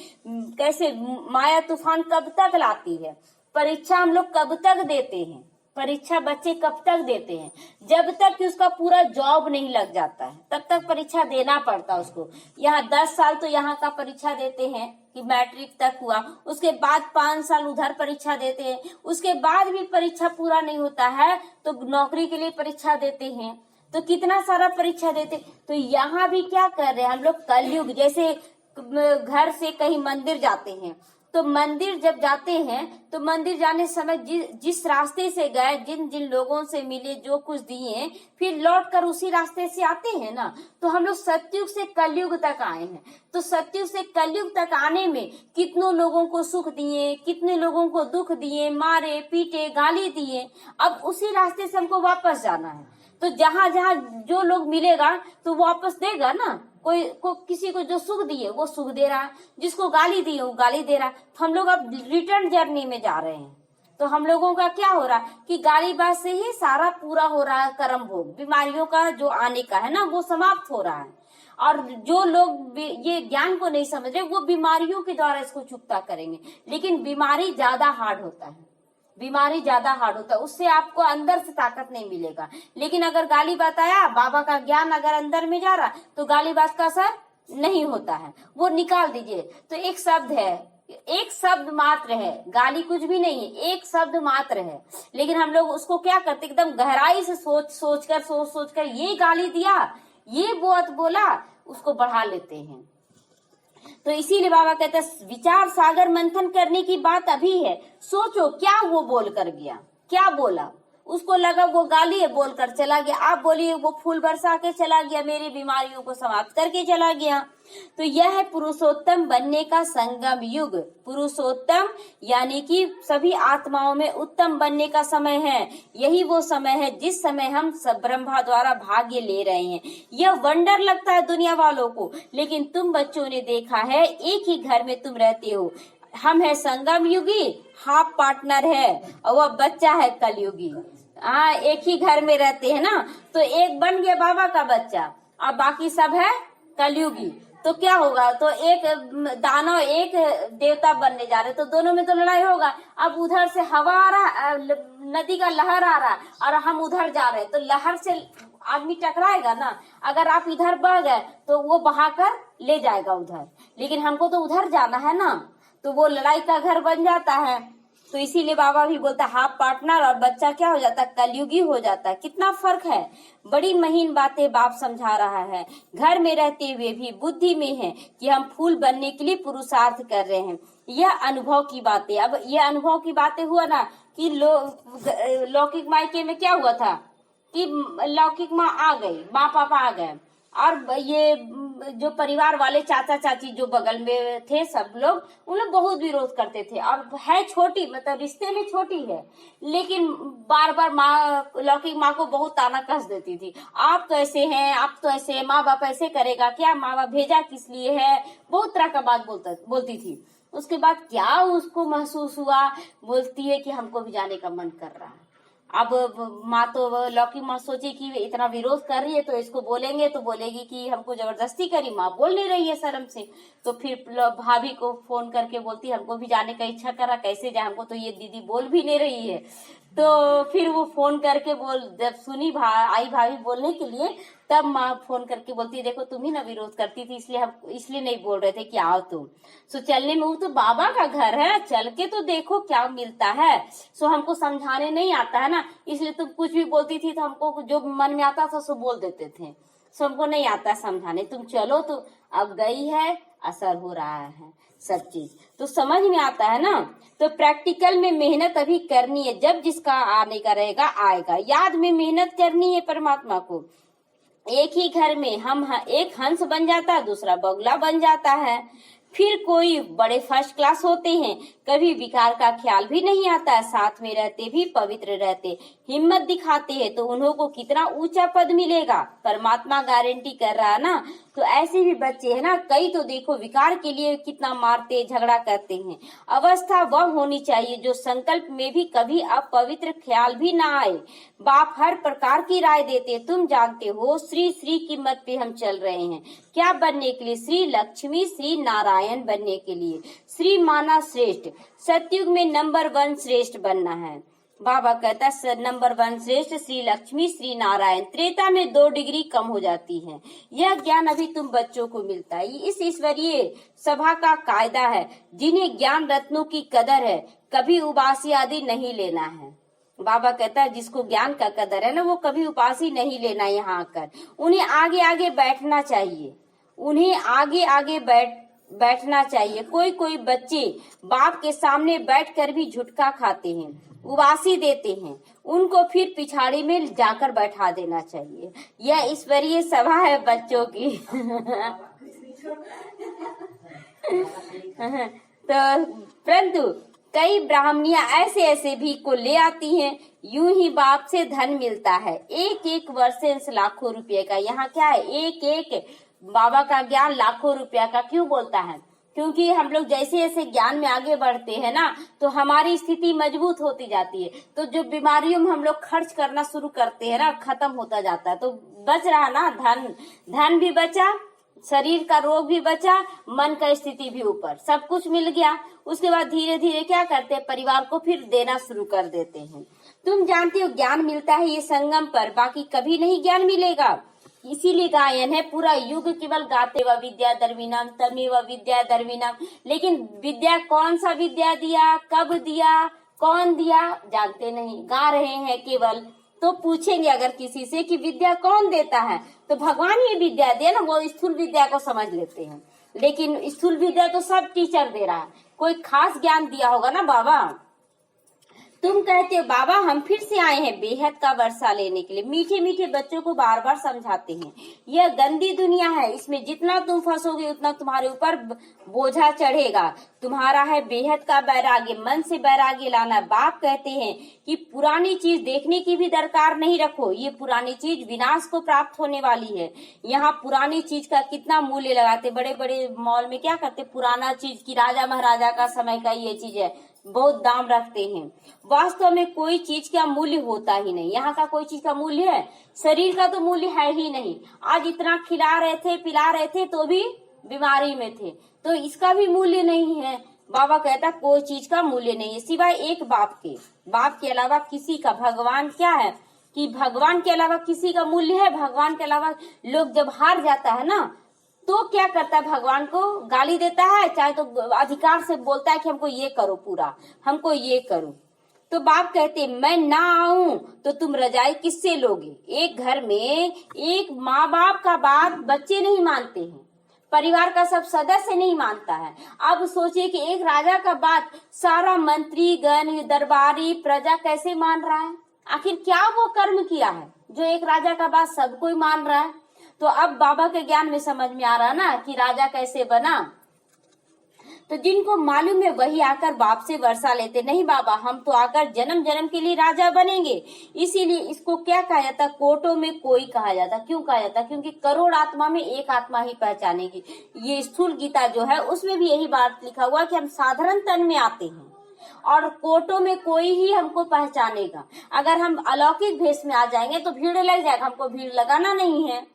कैसे माया तूफान कब तक लाती है? परीक्षा हम लोग कब तक देते हैं? परीक्षा बच्चे कब तक देते हैं? जब तक कि उसका पूरा जॉब नहीं लग जाता है तब तक परीक्षा देना पड़ता है उसको। यहाँ 10 साल तो यहाँ का परीक्षा देते हैं कि मैट्रिक तक हुआ, उसके बाद 5 साल उधर परीक्षा देते हैं, उसके बाद भी परीक्षा पूरा नहीं होता है तो नौकरी के लिए परीक्षा देते हैं। तो कितना सारा परीक्षा देते। तो यहाँ भी क्या कर रहे हैं हम लोग? कलयुग जैसे घर से कहीं मंदिर जाते हैं तो मंदिर जब जाते हैं तो मंदिर जाने समय जिस रास्ते से गए, जिन जिन लोगों से मिले, जो कुछ दिए, फिर लौट कर उसी रास्ते से आते हैं ना। तो हम लोग सतयुग से कलयुग तक आए हैं, तो सतयुग से कलयुग तक आने में कितनों लोगों को सुख दिए, कितने लोगों को दुख दिए, मारे पीटे गाली दिए। अब उसी रास्ते से हमको वापस जाना है, तो जहां जहां जो लोग मिलेगा तो वापस देगा ना। किसी को जो सुख दिए वो सुख दे रहा है, जिसको गाली दी वो गाली दे रहा है। तो हम लोग अब रिटर्न जर्नी में जा रहे हैं। तो हम लोगों का क्या हो रहा है कि गालीबाज से ही सारा पूरा हो रहा है कर्म भोग, बीमारियों का जो आने का है ना वो समाप्त हो रहा है। और जो लोग ये ज्ञान को नहीं समझ रहे वो बीमारियों के द्वारा इसको चुकता करेंगे, लेकिन बीमारी ज्यादा हार्ड होता है, बीमारी ज्यादा हार्ड होता है, उससे आपको अंदर से ताकत नहीं मिलेगा। लेकिन अगर गाली बताया, बाबा का ज्ञान अगर अंदर में जा रहा तो गालीबाज का असर नहीं होता है, वो निकाल दीजिए। तो एक शब्द है, एक शब्द मात्र है, गाली कुछ भी नहीं है, एक शब्द मात्र है, लेकिन हम लोग उसको क्या करते, एकदम गहराई से सोच कर ये गाली दिया, ये बात बोला, उसको बढ़ा लेते हैं। तो इसीलिए बाबा कहते हैं विचार सागर मंथन करने की बात अभी है। सोचो क्या वो बोल कर गया, क्या बोला, उसको लगा वो गाली है बोलकर चला गया, आप बोलिए वो फूल बरसा के चला गया, मेरी बीमारियों को समाप्त करके चला गया। तो यह है पुरुषोत्तम बनने का संगम युग। पुरुषोत्तम यानी कि सभी आत्माओं में उत्तम बनने का समय है। यही वो समय है जिस समय हम सब ब्रह्मा द्वारा भाग्य ले रहे हैं। यह वंडर लगता है दुनिया वालों को, लेकिन तुम बच्चों ने देखा है एक ही घर में तुम रहते हो। हम है संगम युगी, हाफ पार्टनर है, और वह बच्चा है कलयुगी। हाँ, एक ही घर में रहते हैं ना, तो एक बन गया बाबा का बच्चा और बाकी सब है कलयुगी। तो क्या होगा, तो एक दानव एक देवता बनने जा रहे, तो दोनों में तो लड़ाई होगा। अब उधर से हवा आ रहा, नदी का लहर आ रहा और हम उधर जा रहे, तो लहर से आदमी टकराएगा ना। अगर आप इधर बह गए तो वो बहाकर ले जाएगा उधर, लेकिन हमको तो उधर जाना है ना, तो वो लड़ाई का घर बन जाता है। तो इसीलिए बाबा भी बोलता है हाफ पार्टनर और बच्चा क्या हो जाता है, कलयुगी हो जाता है। कितना फर्क है, बड़ी महीन बातें बाप समझा रहा है। घर में रहते हुए भी बुद्धि में है कि हम फूल बनने के लिए पुरुषार्थ कर रहे हैं। यह अनुभव की बातें, अब यह अनुभव की बातें हुआ ना कि लौकिक मायके में क्या हुआ था कि लौकिक माँ आ गई, माँ पापा आ गए, और ये जो परिवार वाले चाचा चाची जो बगल में थे सब लोग, उन लोग बहुत विरोध करते थे। और है छोटी, मतलब रिश्ते में छोटी है, लेकिन बार बार माँ, लौकिक माँ को बहुत ताना कस देती थी। आप तो ऐसे हैं, आप तो ऐसे हैं, माँ बाप ऐसे करेगा क्या, माँ बाप भेजा किस लिए है, बहुत तरह का बात बोलती थी। उसके बाद क्या उसको महसूस हुआ, बोलती है कि हमको भी जाने का मन कर रहा है। अब माँ तो लौकी माँ सोची कि इतना विरोध कर रही है तो इसको बोलेंगे तो बोलेगी कि हमको जबरदस्ती करी, माँ बोल नहीं रही है शर्म से। तो फिर भाभी को फोन करके बोलती हमको भी जाने का इच्छा करा, कैसे जाए, हमको तो ये दीदी बोल भी नहीं रही है। तो फिर वो फोन करके जब सुनी आई भाभी बोलने के लिए, तब माँ फोन करके बोलती देखो तुम ही ना विरोध करती थी, इसलिए नहीं बोल रहे थे कि आओ तुम। सो चलने में, वो तो बाबा का घर है, चल के तो देखो क्या मिलता है। सो हमको समझाने नहीं आता है ना, इसलिए तुम कुछ भी बोलती थी तो हमको जो मन में आता था सो बोल देते थे। सो हमको नहीं आता समझाने, तुम चलो। तो अब गई है, असर हो रहा है सब चीज, तो समझ में आता है ना। तो प्रैक्टिकल में मेहनत अभी करनी है, जब जिसका आने का रहेगा आएगा। याद में मेहनत करनी है परमात्मा को। एक ही घर में हम एक हंस बन जाता है, दूसरा बगुला बन जाता है। फिर कोई बड़े फर्स्ट क्लास होते हैं, कभी विकार का ख्याल भी नहीं आता है, साथ में रहते भी पवित्र रहते, हिम्मत दिखाते हैं, तो उन्हों को कितना ऊंचा पद मिलेगा, परमात्मा गारंटी कर रहा है ना। तो ऐसे भी बच्चे हैं ना, कई तो देखो विकार के लिए कितना मारते झगड़ा करते हैं। अवस्था वह होनी चाहिए जो संकल्प में भी कभी अपवित्र ख्याल भी ना आए। बाप हर प्रकार की राय देते, तुम जानते हो श्री श्री की मत पे हम चल रहे हैं। क्या बनने के लिए, श्री लक्ष्मी श्री नारायण बनने के लिए। श्री माना श्रेष्ठ, सतयुग में नंबर 1 श्रेष्ठ बनना है। बाबा कहता है नंबर 1 श्रेष्ठ श्री लक्ष्मी श्री नारायण। त्रेता में 2 डिग्री कम हो जाती है। यह ज्ञान अभी तुम बच्चों को मिलता है। इस ईश्वरीय सभा का कायदा है, जिन्हें ज्ञान रत्नों की कदर है कभी उबासी आदि नहीं लेना है। बाबा कहता है जिसको ज्ञान का कदर है ना, वो कभी उपासी नहीं लेना। यहाँ आकर उन्हें आगे आगे बैठना चाहिए, उन्हें आगे आगे बैठना चाहिए। कोई कोई बच्चे बाप के सामने बैठकर भी झुटका खाते हैं, उबासी देते हैं, उनको फिर पिछाड़ी में जाकर बैठा देना चाहिए। यह ईश्वरीय सभा है बच्चों की। तो परंतु कई ब्राह्मणियां ऐसे ऐसे भी को ले आती हैं, यूं ही बाप से धन मिलता है, एक एक वर्ष लाखों रुपए का। यहाँ क्या है, एक एक बाबा का ज्ञान लाखों रुपया का क्यों बोलता है? क्योंकि हम लोग जैसे जैसे ज्ञान में आगे बढ़ते हैं ना, तो हमारी स्थिति मजबूत होती जाती है। तो जो बीमारियों में हम लोग खर्च करना शुरू करते हैं ना, खत्म होता जाता है। तो बच रहा ना धन, धन भी बचा, शरीर का रोग भी बचा, मन का स्थिति भी ऊपर, सब कुछ मिल गया। उसके बाद धीरे धीरे क्या करते हैं, परिवार को फिर देना शुरू कर देते हैं। तुम जानते हो ज्ञान मिलता है ये संगम पर, बाकी कभी नहीं ज्ञान मिलेगा। इसीलिए गायन है, पूरा युग केवल गाते व विद्या दर्विनम तमेव विद्या दर्विनम। लेकिन विद्या कौन सा विद्या दिया, कब दिया, कौन दिया, जानते नहीं, गा रहे हैं केवल। तो पूछेंगे अगर किसी से कि विद्या कौन देता है, तो भगवान ही विद्या दे ना, वो स्थूल विद्या को समझ लेते हैं। लेकिन स्थूल विद्या तो सब टीचर दे रहा है, कोई खास ज्ञान दिया होगा ना बाबा। तुम कहते हो बाबा हम फिर से आए हैं बेहद का वर्षा लेने के लिए। मीठे मीठे बच्चों को बार बार समझाते हैं, यह गंदी दुनिया है, इसमें जितना तुम फंसोगे उतना तुम्हारे ऊपर बोझा चढ़ेगा। तुम्हारा है बेहद का बैराग्य, मन से बैराग्य लाना। बाप कहते हैं कि पुरानी चीज देखने की भी दरकार नहीं रखो, ये पुरानी चीज विनाश को प्राप्त होने वाली है। यहाँ पुरानी चीज का कितना मूल्य लगाते, बड़े बड़े मॉल में क्या करते, पुराना चीज की राजा महाराजा का समय का ये चीज है, बहुत दाम रखते हैं। वास्तव में कोई चीज का मूल्य होता ही नहीं, यहाँ का कोई चीज का मूल्य है, शरीर का तो मूल्य है ही नहीं। आज इतना खिला रहे थे पिला रहे थे तो भी बीमारी में थे, तो इसका भी मूल्य नहीं है। बाबा कहता कोई चीज का मूल्य नहीं है सिवाय एक बाप के। बाप के अलावा किसी का, भगवान क्या है कि भगवान के अलावा किसी का मूल्य है? भगवान के अलावा लोग जब हार जाता है ना, तो क्या करता है, भगवान को गाली देता है, चाहे तो अधिकार से बोलता है कि हमको ये करो, पूरा हमको ये करो। तो बाप कहते मैं ना आऊं तो तुम रजाई किससे लोगे? एक घर में एक माँ बाप का बात बच्चे नहीं मानते हैं, परिवार का सब सदस्य नहीं मानता है। अब सोचिए कि एक राजा का बात सारा मंत्री गण दरबारी प्रजा कैसे मान रहा है? आखिर क्या वो कर्म किया है जो एक राजा का बात सब कोई मान रहा है? तो अब बाबा के ज्ञान में समझ में आ रहा ना कि राजा कैसे बना। तो जिनको मालूम है वही आकर बाप से वर्षा लेते, नहीं बाबा हम तो आकर जन्म जन्म के लिए राजा बनेंगे। इसीलिए इसको क्या कहा जाता, कोटों में कोई कहा जाता। क्यों कहा जाता? क्योंकि करोड़ आत्मा में एक आत्मा ही पहचानेगी। ये स्थूल गीता जो है उसमें भी यही बात लिखा हुआ कि हम साधारण तन में आते हैं और कोटों में कोई ही हमको पहचानेगा। अगर हम अलौकिक भेष में आ जाएंगे तो भीड़ लग जाएगा, हमको भीड़ लगाना नहीं है।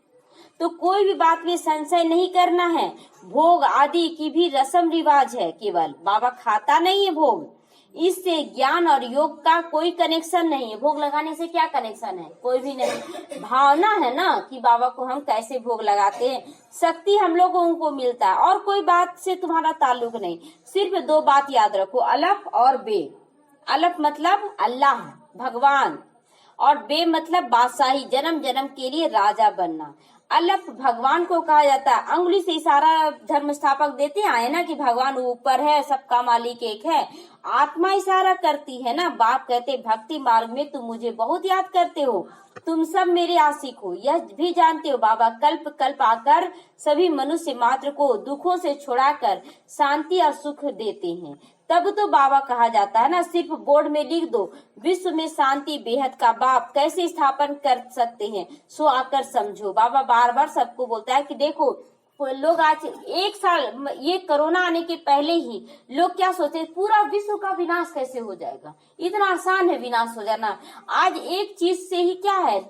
तो कोई भी बात में संशय नहीं करना है। भोग आदि की भी रस्म रिवाज है, केवल बाबा खाता नहीं है भोग। इससे ज्ञान और योग का कोई कनेक्शन नहीं है। भोग लगाने से क्या कनेक्शन है? कोई भी नहीं। भावना है ना कि बाबा को हम कैसे भोग लगाते हैं, शक्ति हम लोगों को मिलता है और कोई बात से तुम्हारा ताल्लुक नहीं। सिर्फ दो बात याद रखो, अलफ और बे। अलफ मतलब अल्लाह भगवान और बे मतलब बादशाही, जन्म जन्म के लिए राजा बनना। अलफ भगवान को कहा जाता है। अंगुली से इशारा धर्म स्थापक देते आए ना कि भगवान ऊपर है, सबका मालिक एक है। आत्मा इशारा करती है ना। बाप कहते भक्ति मार्ग में तुम मुझे बहुत याद करते हो, तुम सब मेरे आशिक हो, यह भी जानते हो। बाबा कल्प कल्प आकर सभी मनुष्य मात्र को दुखों से छुड़ाकर शांति और सुख देते हैं। तब तो बाबा कहा जाता है ना। सिर्फ बोर्ड में लिख दो विश्व में शांति बेहद का बाप कैसे स्थापन कर सकते हैं, सो आकर समझो। बाबा बार बार सबको बोलता है कि देखो लोग आज एक साल ये कोरोना आने के पहले ही लोग क्या सोचे, पूरा विश्व का विनाश कैसे हो जाएगा, इतना आसान है विनाश हो जाना। आज एक चीज से ही क्या है,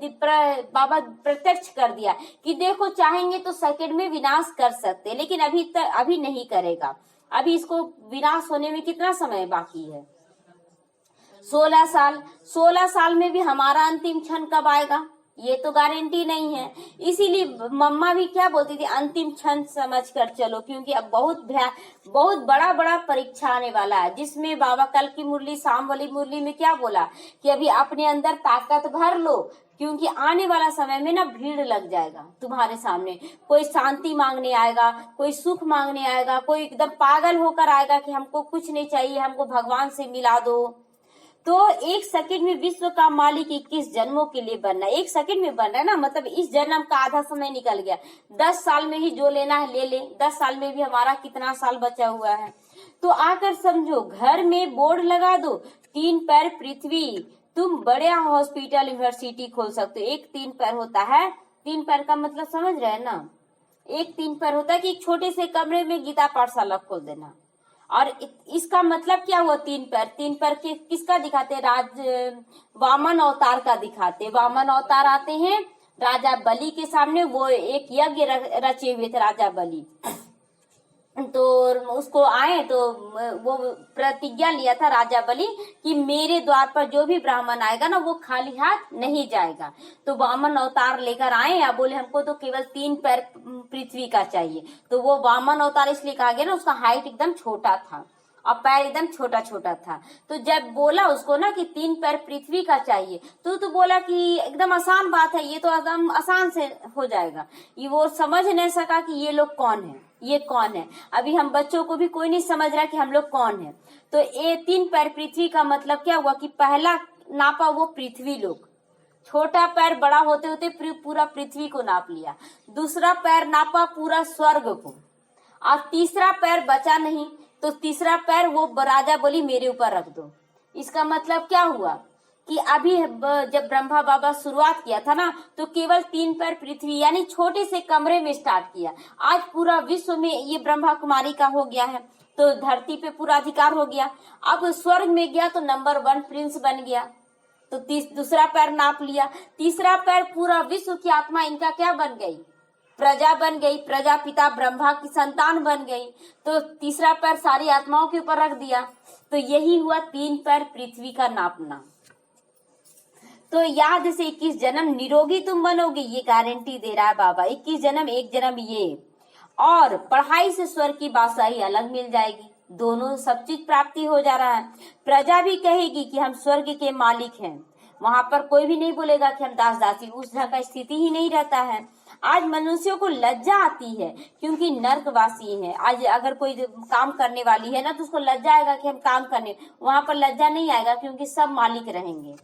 बाबा प्रत्यक्ष कर दिया कि देखो चाहेंगे तो सेकंड में विनाश कर सकते, लेकिन अभी नहीं करेगा। अभी इसको विनाश होने में कितना समय बाकी है? 16 साल। 16 साल में भी हमारा अंतिम क्षण कब आएगा ये तो गारंटी नहीं है। इसीलिए मम्मा भी क्या बोलती थी, अंतिम क्षण समझकर चलो, क्योंकि अब बहुत बड़ा परीक्षा आने वाला है। जिसमें बाबा कल की मुरली शाम वाली मुरली में क्या बोला कि अभी अपने अंदर ताकत भर लो, क्योंकि आने वाला समय में ना भीड़ लग जाएगा तुम्हारे सामने। कोई शांति मांगने आएगा, कोई सुख मांगने आएगा, कोई एकदम पागल होकर आएगा कि हमको कुछ नहीं चाहिए, हमको भगवान से मिला दो। तो एक सेकंड में विश्व का मालिक 21 जन्मों के लिए बनना है। एक सेकंड में बन रहा है ना, मतलब इस जन्म का आधा समय निकल गया। 10 साल में ही जो लेना है ले ले। 10 साल में भी हमारा कितना साल बचा हुआ है। तो आकर समझो, घर में बोर्ड लगा दो, 3 पैर पृथ्वी। तुम बड़े हॉस्पिटल यूनिवर्सिटी खोल सकते हो। एक 3 पैर होता है। 3 पैर का मतलब समझ रहे हैं ना। एक 3 पैर होता है कि एक छोटे से कमरे में गीता पाठशाला खोल देना। और इसका मतलब क्या हुआ 3 पैर? 3 पैर के किसका दिखाते? वामन अवतार का दिखाते। वामन अवतार आते हैं राजा बलि के सामने। वो एक यज्ञ रचे हुए थे राजा बलि। तो उसको आए तो वो प्रतिज्ञा लिया था राजा बलि कि मेरे द्वार पर जो भी ब्राह्मण आएगा ना वो खाली हाथ नहीं जाएगा। तो वामन अवतार लेकर आए या बोले हमको तो केवल 3 पैर पृथ्वी का चाहिए। तो वो वामन अवतार इसलिए कहा गया ना, उसका हाइट एकदम छोटा था और पैर एकदम छोटा छोटा था। तो जब बोला उसको ना कि 3 पैर पृथ्वी का चाहिए, तो बोला कि एकदम आसान बात है, ये तो एकदम आसान से हो जाएगा। ये वो समझ नहीं सका कि ये लोग कौन है, ये कौन है। अभी हम बच्चों को भी कोई नहीं समझ रहा कि हम लोग कौन है। तो ये 3 पैर पृथ्वी का मतलब क्या हुआ कि पहला नापा वो पृथ्वी लोग, छोटा पैर बड़ा होते होते पूरा पृथ्वी को नाप लिया। दूसरा पैर नापा पूरा स्वर्ग को, और तीसरा पैर बचा नहीं, तो तीसरा पैर वो राजा बोली मेरे ऊपर रख दो। इसका मतलब क्या हुआ कि अभी जब ब्रह्मा बाबा शुरुआत किया था ना, तो केवल 3 पैर पृथ्वी यानी छोटे से कमरे में स्टार्ट किया। आज पूरा विश्व में ये ब्रह्मा कुमारी का हो गया है, तो धरती पे पूरा अधिकार हो गया। अब स्वर्ग में गया तो नंबर 1 प्रिंस बन गया। तो दूसरा पैर नाप लिया। तीसरा पैर पूरा विश्व की आत्मा इनका क्या बन गई? प्रजा बन गई। प्रजापिता ब्रह्मा की संतान बन गई। तो तीसरा पैर सारी आत्माओं के ऊपर रख दिया। तो यही हुआ 3 पैर पृथ्वी का नापना। तो याद से 21 जन्म निरोगी तुम बनोगे, ये गारंटी दे रहा है बाबा। 21 जन्म, एक जन्म ये, और पढ़ाई से स्वर्ग की बादशाही अलग मिल जाएगी। दोनों सब चीज प्राप्ति हो जा रहा है। प्रजा भी कहेगी कि हम स्वर्ग के मालिक हैं। वहां पर कोई भी नहीं बोलेगा कि हम दास दासी, उस तरह का स्थिति ही नहीं रहता है। आज मनुष्यों को लज्जा आती है क्योंकि नर्कवासी है। आज अगर कोई काम करने वाली है ना तो उसको लज्जा आएगा कि हम काम करने, वहां पर लज्जा नहीं आएगा क्योंकि सब मालिक रहेंगे।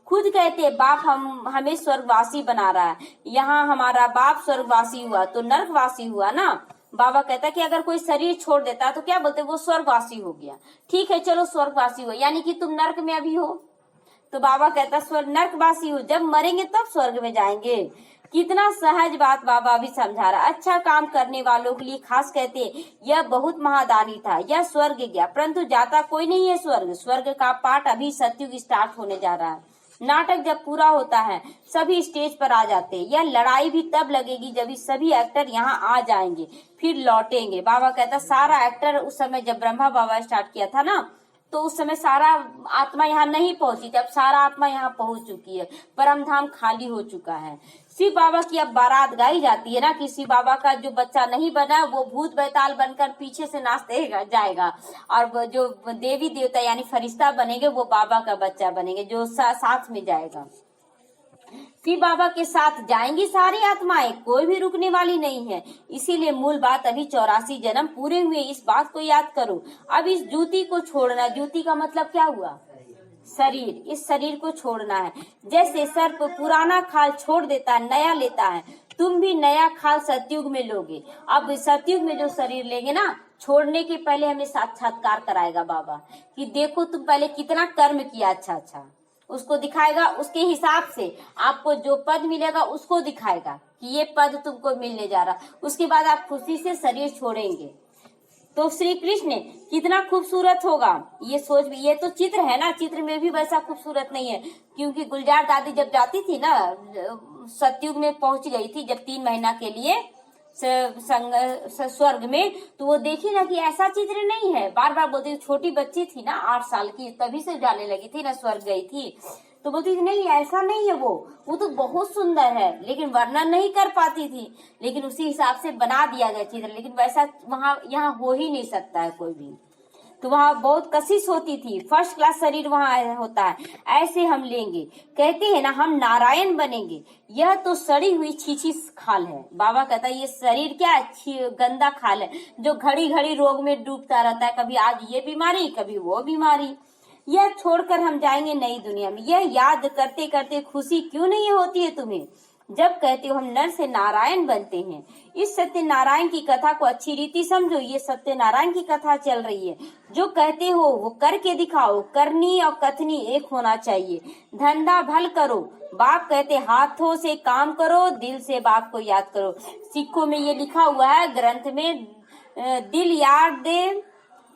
खुद कहते बाप हमें स्वर्गवासी बना रहा है। यहाँ हमारा बाप स्वर्गवासी हुआ तो नर्कवासी हुआ ना। बाबा कहता है कि अगर कोई शरीर छोड़ देता तो क्या बोलते, वो स्वर्गवासी हो गया। ठीक है चलो स्वर्गवासी हो, यानी कि तुम नर्क में अभी हो। तो बाबा कहता स्वर्ग नर्कवासी हो, जब मरेंगे तब स्वर्ग में जाएंगे। कितना सहज बात बाबा अभी समझा रहा। अच्छा काम करने वालों के लिए खास कहते यह बहुत महादानी था, यह स्वर्ग गया परंतु जाता कोई नहीं है स्वर्ग। स्वर्ग का पाठ अभी सतयुग स्टार्ट होने जा रहा है। नाटक जब पूरा होता है सभी स्टेज पर आ जाते हैं। यह लड़ाई भी तब लगेगी जब सभी एक्टर यहाँ आ जाएंगे फिर लौटेंगे। बाबा कहता सारा एक्टर उस समय जब ब्रह्मा बाबा स्टार्ट किया था ना, तो उस समय सारा आत्मा यहाँ नहीं पहुंची थी। अब सारा आत्मा यहाँ पहुंच चुकी है, परम धाम खाली हो चुका है। शिव बाबा की अब बारात गाई जाती है ना कि शिव बाबा का जो बच्चा नहीं बना वो भूत बैताल बनकर पीछे से नाचते जाएगा, और जो देवी देवता यानी फरिश्ता बनेंगे वो बाबा का बच्चा बनेंगे जो साथ में जाएगा। शिव बाबा के साथ जाएंगी सारी आत्माएं, कोई भी रुकने वाली नहीं है। इसीलिए मूल बात अभी 84 जन्म पूरे हुए, इस बात को याद करो। अब इस जूती को छोड़ना, जूती का मतलब क्या हुआ? शरीर। इस शरीर को छोड़ना है। जैसे सर्प पुराना खाल छोड़ देता है नया लेता है, तुम भी नया खाल सतयुग में लोगे। अब सतयुग में जो शरीर लेंगे ना, छोड़ने के पहले हमें साक्षात्कार कराएगा बाबा कि देखो तुम पहले कितना कर्म किया अच्छा अच्छा, उसको दिखाएगा। उसके हिसाब से आपको जो पद मिलेगा उसको दिखाएगा कि ये पद तुमको मिलने जा रहा। उसके बाद आप खुशी से शरीर छोड़ेंगे। तो श्री कृष्ण कितना खूबसूरत होगा ये सोच। ये तो चित्र है ना, चित्र में भी वैसा खूबसूरत नहीं है क्योंकि गुलजार दादी जब जाती थी ना सतयुग में पहुंच गई थी जब 3 महीना के लिए स्वर्ग में, तो वो देखी ना कि ऐसा चित्र नहीं है। बार बार बोलती, छोटी बच्ची थी ना 8 साल की, तभी से जाने लगी थी ना, स्वर्ग गई थी तो बोलती थी नहीं ऐसा नहीं है, वो तो बहुत सुंदर है, लेकिन वर्णन नहीं कर पाती थी। लेकिन उसी हिसाब से बना दिया गया चित्र, लेकिन वैसा वहाँ यहाँ हो ही नहीं सकता है कोई भी। तो वहाँ बहुत कशिश होती थी, फर्स्ट क्लास शरीर वहाँ होता है, ऐसे हम लेंगे। कहते हैं ना हम नारायण बनेंगे। यह तो सड़ी हुई छीछी खाल है। बाबा कहता है ये शरीर क्या है, गंदा खाल है जो घड़ी घड़ी रोग में डूबता रहता है, कभी आज ये बीमारी कभी वो बीमारी। यह छोड़कर हम जाएंगे नई दुनिया में। यह याद करते करते खुशी क्यों नहीं होती है तुम्हें, जब कहते हो हम नर से नारायण बनते हैं। इस सत्यनारायण की कथा को अच्छी रीति समझो। ये सत्यनारायण की कथा चल रही है। जो कहते हो वो करके दिखाओ। करनी और कथनी एक होना चाहिए। धंधा भल करो। बाप कहते हाथों से काम करो, दिल से बाप को याद करो। सिखों में ये लिखा हुआ है ग्रंथ में, दिल यार दे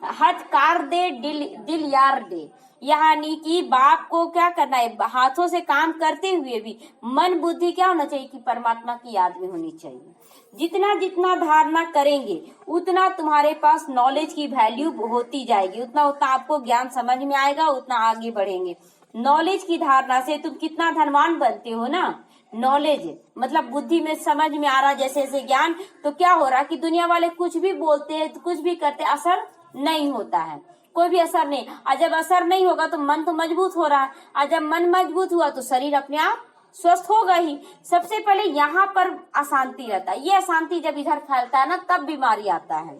हटकार दे, दिल यार दे। यानी कि बाप को क्या करना है, हाथों से काम करते हुए भी मन बुद्धि क्या होना चाहिए कि परमात्मा की याद में होनी चाहिए। जितना जितना धारणा करेंगे उतना तुम्हारे पास नॉलेज की वैल्यू होती जाएगी, उतना उतना आपको ज्ञान समझ में आएगा, उतना आगे बढ़ेंगे। नॉलेज की धारणा से तुम कितना धनवान बनते हो ना। नॉलेज मतलब बुद्धि में समझ में आ रहा जैसे जैसे ज्ञान, तो क्या हो रहा कि दुनिया वाले कुछ भी बोलते हैं, कुछ भी करते, असर नहीं होता है, कोई भी असर नहीं। और जब असर नहीं होगा तो मन तो मजबूत हो रहा है, और जब मन मजबूत हुआ तो शरीर अपने आप स्वस्थ होगा ही। सबसे पहले यहाँ पर अशांति रहता है। ये अशांति जब इधर फैलता है ना तब बीमारी आता है।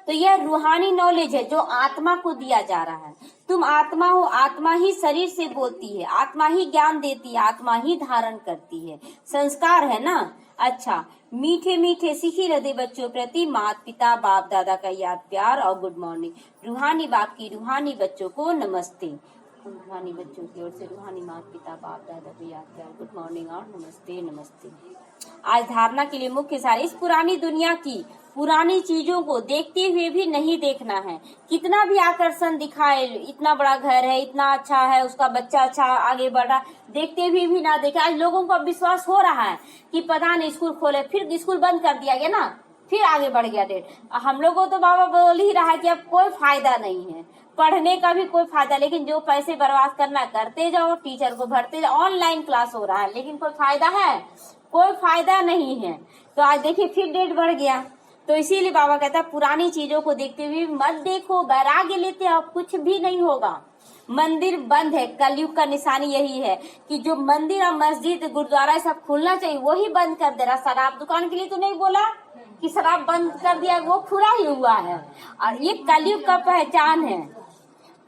तो यह रूहानी नॉलेज है जो आत्मा को दिया जा रहा है। तुम आत्मा हो, आत्मा ही शरीर से बोलती है, आत्मा ही ज्ञान देती है, आत्मा ही धारण करती है। संस्कार है ना। अच्छा, मीठे मीठे सीखी हृदय बच्चों प्रति माता पिता बाप दादा का याद प्यार और गुड मॉर्निंग। रूहानी बाप की रूहानी बच्चों को नमस्ते। रूहानी बच्चों की ओर से रूहानी माता पिता बाप दादा को याद प्यार गुड मॉर्निंग और नमस्ते नमस्ते। आज धारणा के लिए मुख्य सार इस पुरानी दुनिया की पुरानी चीजों को देखते हुए भी नहीं देखना है। कितना भी आकर्षण दिखाए, इतना बड़ा घर है, इतना अच्छा है, उसका बच्चा अच्छा आगे बढ़ा, देखते हुए भी ना देखे। आज लोगों को विश्वास हो रहा है कि पता नहीं स्कूल खोले, फिर स्कूल बंद कर दिया गया ना, फिर आगे बढ़ गया डेट। हम लोगों को तो बाबा बोल ही रहा है कि अब कोई फायदा नहीं है, पढ़ने का भी कोई फायदा, लेकिन जो पैसे बर्बाद करना करते जाओ, टीचर को भरते जाओ। ऑनलाइन क्लास हो रहा है लेकिन कोई फायदा है, कोई फायदा नहीं है। तो आज देखिए फिर डेट बढ़ गया। तो इसीलिए बाबा कहता है पुरानी चीजों को देखते हुए मत देखो, वैराग्य लेते हो, कुछ भी नहीं होगा। मंदिर बंद है, कलयुग का निशानी यही है कि जो मंदिर और मस्जिद गुरुद्वारा सब खुलना चाहिए वही बंद कर दे रहा। शराब दुकान के लिए तो नहीं बोला कि शराब बंद कर दिया, वो खुला ही हुआ है, और ये कलयुग का पहचान है।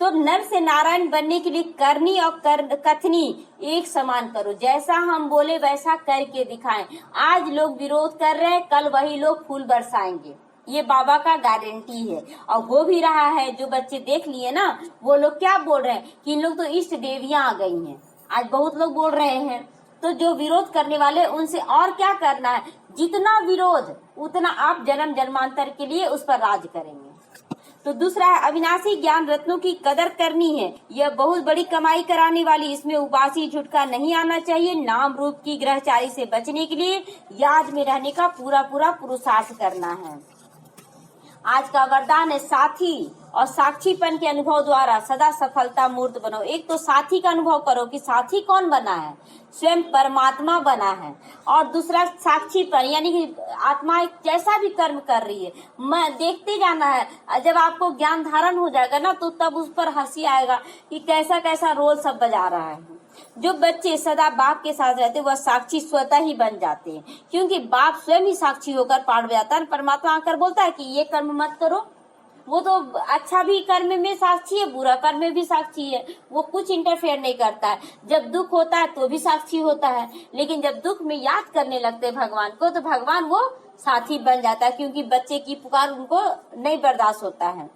तो नर से नारायण बनने के लिए करनी और कथनी एक समान करो। जैसा हम बोले वैसा करके दिखाएं। आज लोग विरोध कर रहे हैं, कल वही लोग फूल बरसाएंगे, ये बाबा का गारंटी है। और हो भी रहा है। जो बच्चे देख लिए ना, वो लोग क्या बोल रहे हैं कि इन लोग तो इष्ट देवियां आ गई हैं, आज बहुत लोग बोल रहे हैं। तो जो विरोध करने वाले उनसे और क्या करना है, जितना विरोध उतना आप जन्म जन्मांतर के लिए उस पर राज करेंगे। तो दूसरा है अविनाशी ज्ञान रत्नों की कदर करनी है। यह बहुत बड़ी कमाई कराने वाली, इसमें उबासी झुटका नहीं आना चाहिए। नाम रूप की ग्रहचारी से बचने के लिए याद में रहने का पूरा पूरा पुरुषार्थ करना है। आज का वरदान है साथी और साक्षीपन के अनुभव द्वारा सदा सफलता मूर्त बनो। एक तो साथी का अनुभव करो कि साथी कौन बना है, स्वयं परमात्मा बना है। और दूसरा साक्षीपन, यानी कि आत्मा एक जैसा भी कर्म कर रही है मैं देखते जाना है। जब आपको ज्ञान धारण हो जाएगा ना तो तब उस पर हंसी आएगा कि कैसा कैसा रोल सब बजा रहा है। जो बच्चे सदा बाप के साथ रहते वह साक्षी स्वतः ही बन जाते हैं, क्योंकि बाप स्वयं ही साक्षी होकर पाठ बजाता है। परमात्मा आकर बोलता है कि ये कर्म मत करो, वो तो अच्छा भी कर्म में साक्षी है, बुरा कर्म में भी साक्षी है, वो कुछ इंटरफेयर नहीं करता है। जब दुख होता है तो भी साक्षी होता है, लेकिन जब दुख में याद करने लगते हैं भगवान को तो भगवान वो साथी बन जाता है, क्योंकि बच्चे की पुकार उनको नहीं बर्दाश्त होता है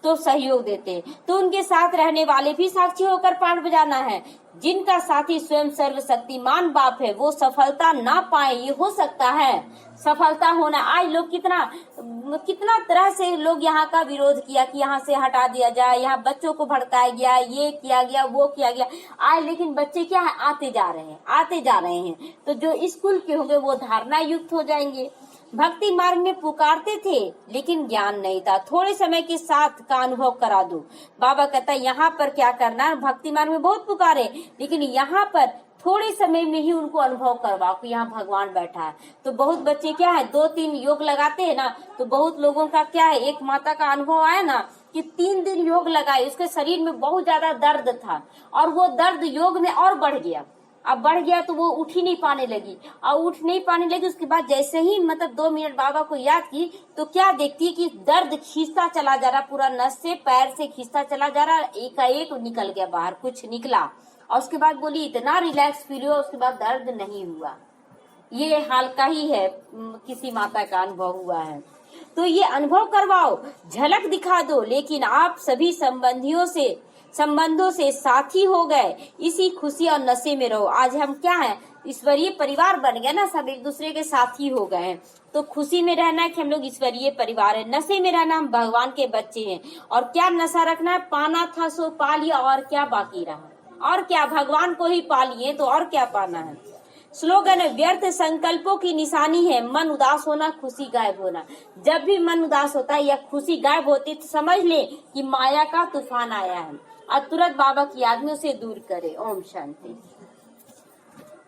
तो सहयोग देते। तो उनके साथ रहने वाले भी साक्षी होकर पाठ बजाना है। जिनका साथी स्वयं सर्वशक्तिमान बाप है वो सफलता ना पाए, ये हो सकता है सफलता होना। आज लोग कितना तरह से लोग यहाँ का विरोध किया कि यहाँ से हटा दिया जाए, यहाँ बच्चों को भड़काया गया, ये किया गया, वो किया गया। आज लेकिन बच्चे क्या है, आते जा रहे हैं। तो जो स्कूल के होंगे वो धारणा युक्त हो जाएंगे। भक्ति मार्ग में पुकारते थे लेकिन ज्ञान नहीं था, थोड़े समय के साथ का अनुभव करा दो। बाबा कहता है यहाँ पर क्या करना है, भक्ति मार्ग में बहुत पुकारे लेकिन यहाँ पर थोड़े समय में ही उनको अनुभव करवाओ कि यहाँ भगवान बैठा है। तो बहुत बच्चे क्या है 2-3 योग लगाते हैं ना, तो बहुत लोगों का क्या है, एक माता का अनुभव आया ना कि 3 दिन योग लगाए, उसके शरीर में बहुत ज्यादा दर्द था और वो दर्द योग में और बढ़ गया। अब बढ़ गया तो वो उठ ही नहीं पाने लगी, और उठ नहीं पाने लगी। उसके बाद जैसे ही मतलब 2 मिनट बाबा को याद की तो क्या देखती है कि दर्द खींचता चला जा रहा, पूरा नस से पैर से खींचता चला जा रहा, एकाएक निकल गया बाहर, कुछ निकला। और उसके बाद बोली इतना रिलैक्स फील हुआ, उसके बाद दर्द नहीं हुआ। ये हाल का ही है, किसी माता का अनुभव हुआ है। तो ये अनुभव करवाओ, झलक दिखा दो, लेकिन आप सभी संबंधों से साथी हो गए, इसी खुशी और नशे में रहो। आज हम क्या है, ईश्वरीय परिवार बन गया ना, सब एक दूसरे के साथी हो गए हैं। तो खुशी में रहना है कि हम लोग ईश्वरीय परिवार है, नशे में रहना हम भगवान के बच्चे हैं। और क्या नशा रखना है, पाना था सो पा लिया, और क्या बाकी रहा, और क्या, भगवान को ही पा लिए तो और क्या पाना है। स्लोगन है, व्यर्थ संकल्पों की निशानी है मन उदास होना, खुशी गायब होना। जब भी मन उदास होता है या खुशी गायब होती है तो समझ ले कि माया का तूफान आया है, और तुरंत बाबा की याद में उसे दूर करे। ओम शांति।